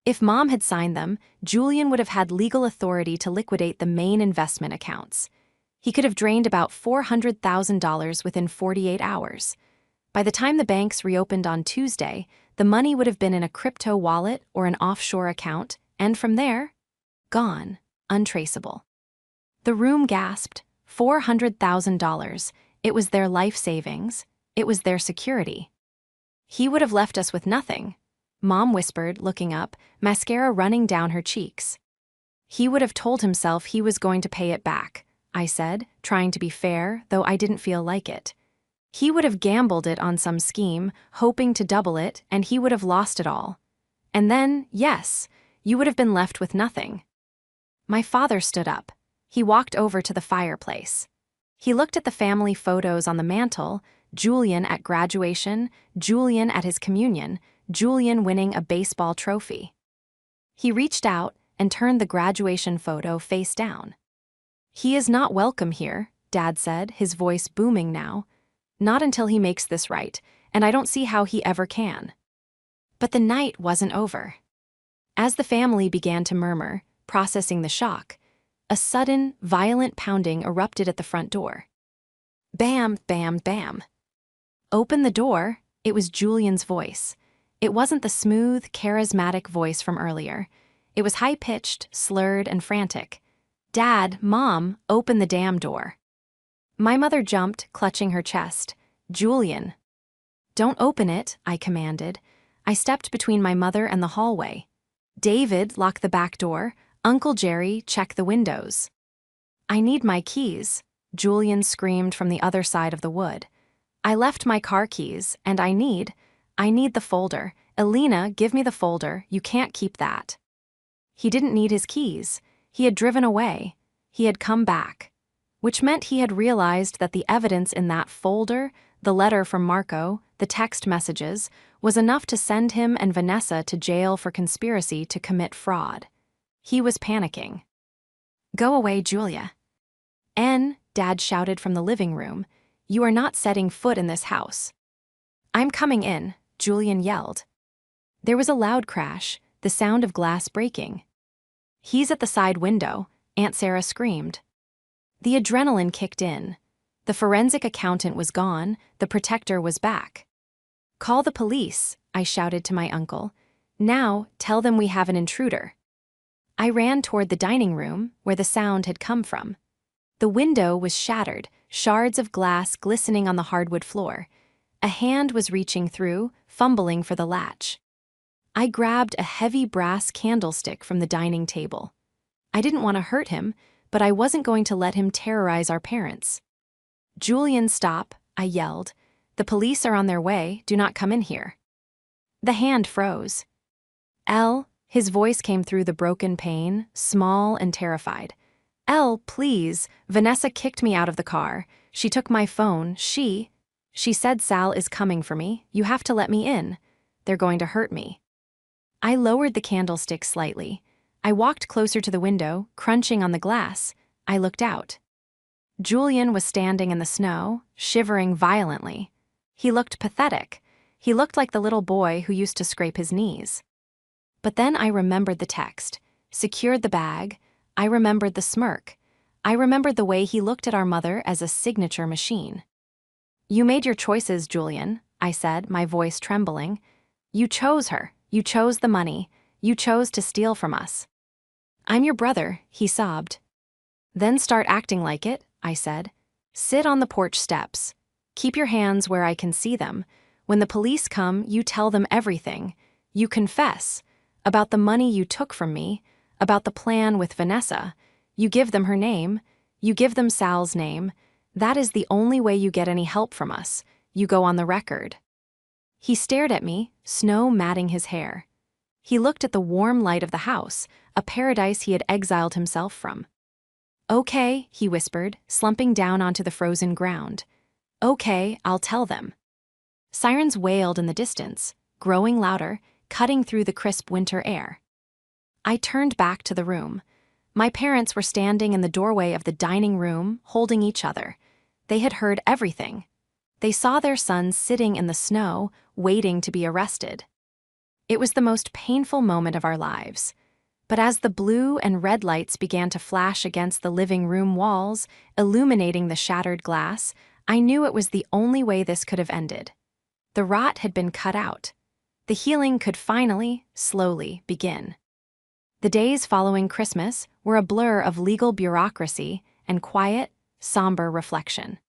If Mom had signed them, Julian would have had legal authority to liquidate the main investment accounts. He could have drained about $400,000 within 48 hours. By the time the banks reopened on Tuesday, the money would have been in a crypto wallet or an offshore account, and from there, gone, untraceable. The room gasped. $400,000. It was their life savings. It was their security. He would have left us with nothing, Mom whispered, looking up, mascara running down her cheeks. He would have told himself he was going to pay it back, I said, trying to be fair, though I didn't feel like it. He would have gambled it on some scheme, hoping to double it, and he would have lost it all. And then, yes, you would have been left with nothing. My father stood up. He walked over to the fireplace. He looked at the family photos on the mantel, Julian at graduation, Julian at his communion, Julian winning a baseball trophy. He reached out and turned the graduation photo face down. He is not welcome here, Dad said, his voice booming now. Not until he makes this right, and I don't see how he ever can. But the night wasn't over. As the family began to murmur, processing the shock, a sudden, violent pounding erupted at the front door. Bam, bam, bam. Open the door, it was Julian's voice. It wasn't the smooth, charismatic voice from earlier. It was high-pitched, slurred, and frantic. Dad, Mom, open the damn door. My mother jumped, clutching her chest. Julian. Don't open it, I commanded. I stepped between my mother and the hallway. David, lock the back door. Uncle Jerry, check the windows. I need my keys, Julian screamed from the other side of the wood. I left my car keys, and I need the folder. Alina, give me the folder, you can't keep that. He didn't need his keys. He had driven away. He had come back. Which meant he had realized that the evidence in that folder, the letter from Marco, the text messages, was enough to send him and Vanessa to jail for conspiracy to commit fraud. He was panicking. Go away, Julia. Dad shouted from the living room, you are not setting foot in this house. I'm coming in, Julian yelled. There was a loud crash, the sound of glass breaking. He's at the side window, Aunt Sarah screamed. The adrenaline kicked in. The forensic accountant was gone, the protector was back. Call the police, I shouted to my uncle. Now, tell them we have an intruder. I ran toward the dining room, where the sound had come from. The window was shattered, shards of glass glistening on the hardwood floor. A hand was reaching through, fumbling for the latch. I grabbed a heavy brass candlestick from the dining table. I didn't want to hurt him, but I wasn't going to let him terrorize our parents. Julian, stop, I yelled. The police are on their way, do not come in here. The hand froze. Elle, his voice came through the broken pane, small and terrified. Elle, please, Vanessa kicked me out of the car. She took my phone, she said Sal is coming for me, you have to let me in. They're going to hurt me. I lowered the candlestick slightly. I walked closer to the window, crunching on the glass. I looked out. Julian was standing in the snow, shivering violently. He looked pathetic. He looked like the little boy who used to scrape his knees. But then I remembered the text, secured the bag. I remembered the smirk. I remembered the way he looked at our mother as a signature machine. You made your choices, Julian, I said, my voice trembling. You chose her. You chose the money. You chose to steal from us. I'm your brother, he sobbed. Then start acting like it, I said. Sit on the porch steps. Keep your hands where I can see them. When the police come, you tell them everything. You confess about the money you took from me, about the plan with Vanessa. You give them her name. You give them Sal's name. That is the only way you get any help from us. You go on the record. He stared at me, snow matting his hair. He looked at the warm light of the house, a paradise he had exiled himself from. Okay, he whispered, slumping down onto the frozen ground. Okay, I'll tell them. Sirens wailed in the distance, growing louder, cutting through the crisp winter air. I turned back to the room. My parents were standing in the doorway of the dining room, holding each other. They had heard everything. They saw their son sitting in the snow, waiting to be arrested. It was the most painful moment of our lives. But as the blue and red lights began to flash against the living room walls, illuminating the shattered glass, I knew it was the only way this could have ended. The rot had been cut out. The healing could finally, slowly, begin. The days following Christmas were a blur of legal bureaucracy and quiet, somber reflection.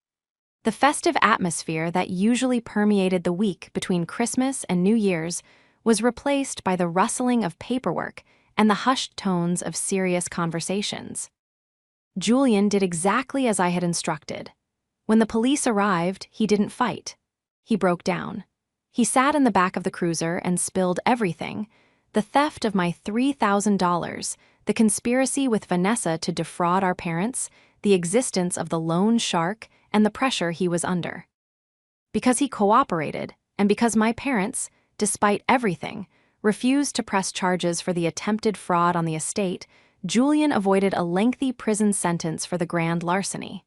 The festive atmosphere that usually permeated the week between Christmas and New Year's was replaced by the rustling of paperwork and the hushed tones of serious conversations. Julian did exactly as I had instructed. When the police arrived, he didn't fight. He broke down. He sat in the back of the cruiser and spilled everything: the theft of my $3,000, the conspiracy with Vanessa to defraud our parents, the existence of the loan shark, and the pressure he was under. Because he cooperated, and because my parents, despite everything, refused to press charges for the attempted fraud on the estate, Julian avoided a lengthy prison sentence for the grand larceny.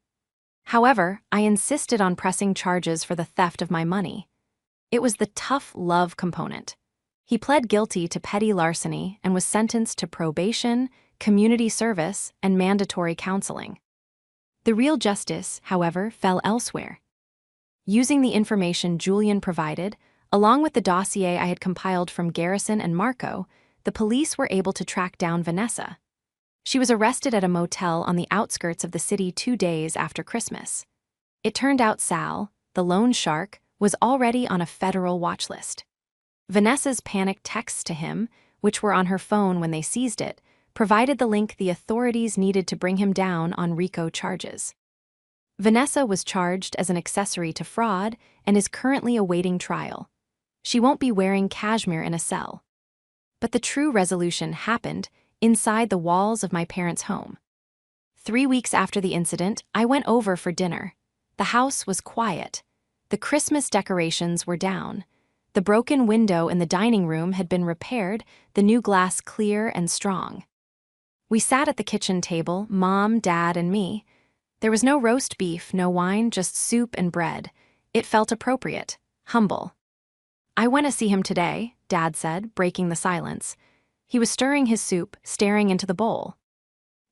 However, I insisted on pressing charges for the theft of my money. It was the tough love component. He pled guilty to petty larceny and was sentenced to probation, community service, and mandatory counseling. The real justice, however, fell elsewhere. Using the information Julian provided, along with the dossier I had compiled from Garrison and Marco, the police were able to track down Vanessa. She was arrested at a motel on the outskirts of the city 2 days after Christmas. It turned out Sal, the loan shark, was already on a federal watch list. Vanessa's panicked texts to him, which were on her phone when they seized it, provided the link the authorities needed to bring him down on RICO charges. Vanessa was charged as an accessory to fraud and is currently awaiting trial. She won't be wearing cashmere in a cell. But the true resolution happened inside the walls of my parents' home. 3 weeks after the incident, I went over for dinner. The house was quiet. The Christmas decorations were down. The broken window in the dining room had been repaired, the new glass clear and strong. We sat at the kitchen table, Mom, Dad, and me. There was no roast beef, no wine, just soup and bread. It felt appropriate, humble. I went to see him today, Dad said, breaking the silence. He was stirring his soup, staring into the bowl.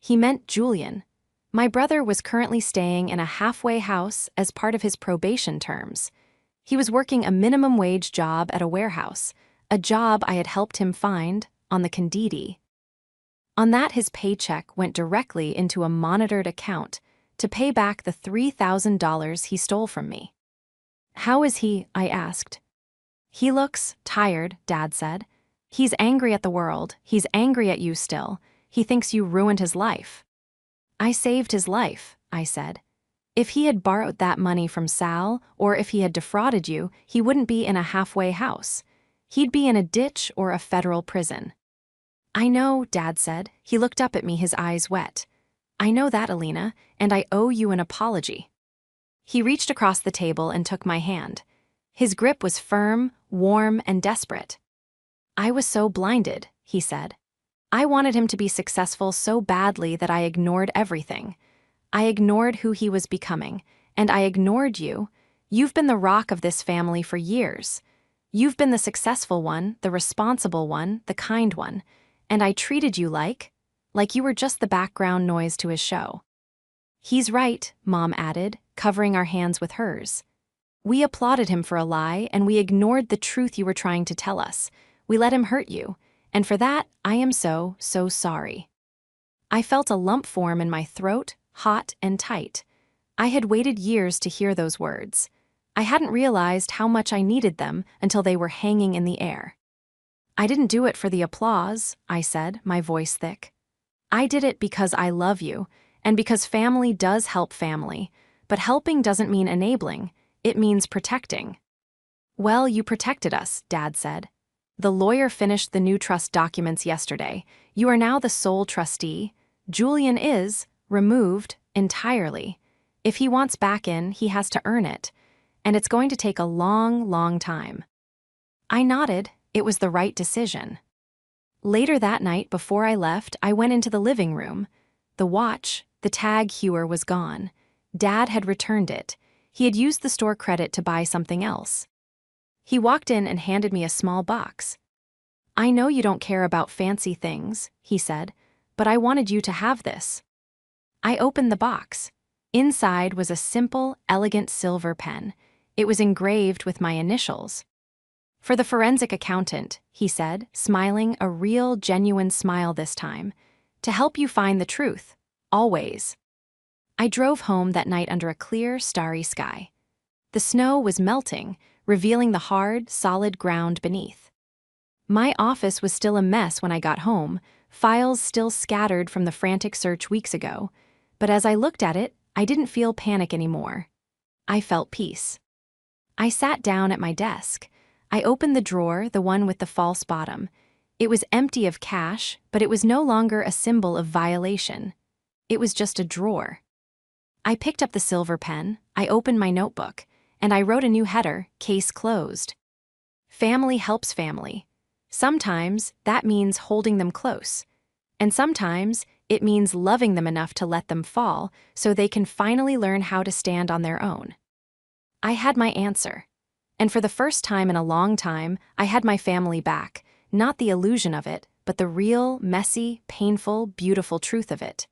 He meant Julian. My brother was currently staying in a halfway house as part of his probation terms. He was working a minimum wage job at a warehouse, a job I had helped him find on the Candidi. On that, his paycheck went directly into a monitored account to pay back the $3,000 he stole from me. How is he? I asked. He looks tired, Dad said. He's angry at the world. He's angry at you still. He thinks you ruined his life. I saved his life, I said. If he had borrowed that money from Sal, or if he had defrauded you, he wouldn't be in a halfway house. He'd be in a ditch or a federal prison. I know, Dad said. He looked up at me, his eyes wet. I know that, Alina, and I owe you an apology. He reached across the table and took my hand. His grip was firm, warm, and desperate. I was so blinded, he said. I wanted him to be successful so badly that I ignored everything. I ignored who he was becoming, and I ignored you. You've been the rock of this family for years. You've been the successful one, the responsible one, the kind one, and I treated you like you were just the background noise to his show. He's right, Mom added, covering our hands with hers. We applauded him for a lie, and we ignored the truth you were trying to tell us. We let him hurt you, and for that, I am so sorry. I felt a lump form in my throat, hot and tight. I had waited years to hear those words. I hadn't realized how much I needed them until they were hanging in the air. I didn't do it for the applause, I said, my voice thick. I did it because I love you, and because family does help family, but helping doesn't mean enabling, it means protecting. Well, you protected us, Dad said. The lawyer finished the new trust documents yesterday. You are now the sole trustee. Julian is removed entirely. If he wants back in, he has to earn it, and it's going to take a long time. I nodded. It was the right decision. Later that night, before I left, I went into the living room. The watch, the tag hewer, was gone. Dad had returned it. He had used the store credit to buy something else. He walked in and handed me a small box. I know you don't care about fancy things, he said, but I wanted you to have this. I opened the box. Inside was a simple, elegant silver pen. It was engraved with my initials. For the forensic accountant, he said, smiling, a real, genuine smile this time. To help you find the truth. Always. I drove home that night under a clear, starry sky. The snow was melting, revealing the hard, solid ground beneath. My office was still a mess when I got home, files still scattered from the frantic search weeks ago, but as I looked at it, I didn't feel panic anymore. I felt peace. I sat down at my desk. I opened the drawer, the one with the false bottom. It was empty of cash, but it was no longer a symbol of violation. It was just a drawer. I picked up the silver pen, I opened my notebook, and I wrote a new header, Case Closed. Family helps family. Sometimes that means holding them close. And sometimes it means loving them enough to let them fall so they can finally learn how to stand on their own. I had my answer. And for the first time in a long time, I had my family back, not the illusion of it, but the real, messy, painful, beautiful truth of it.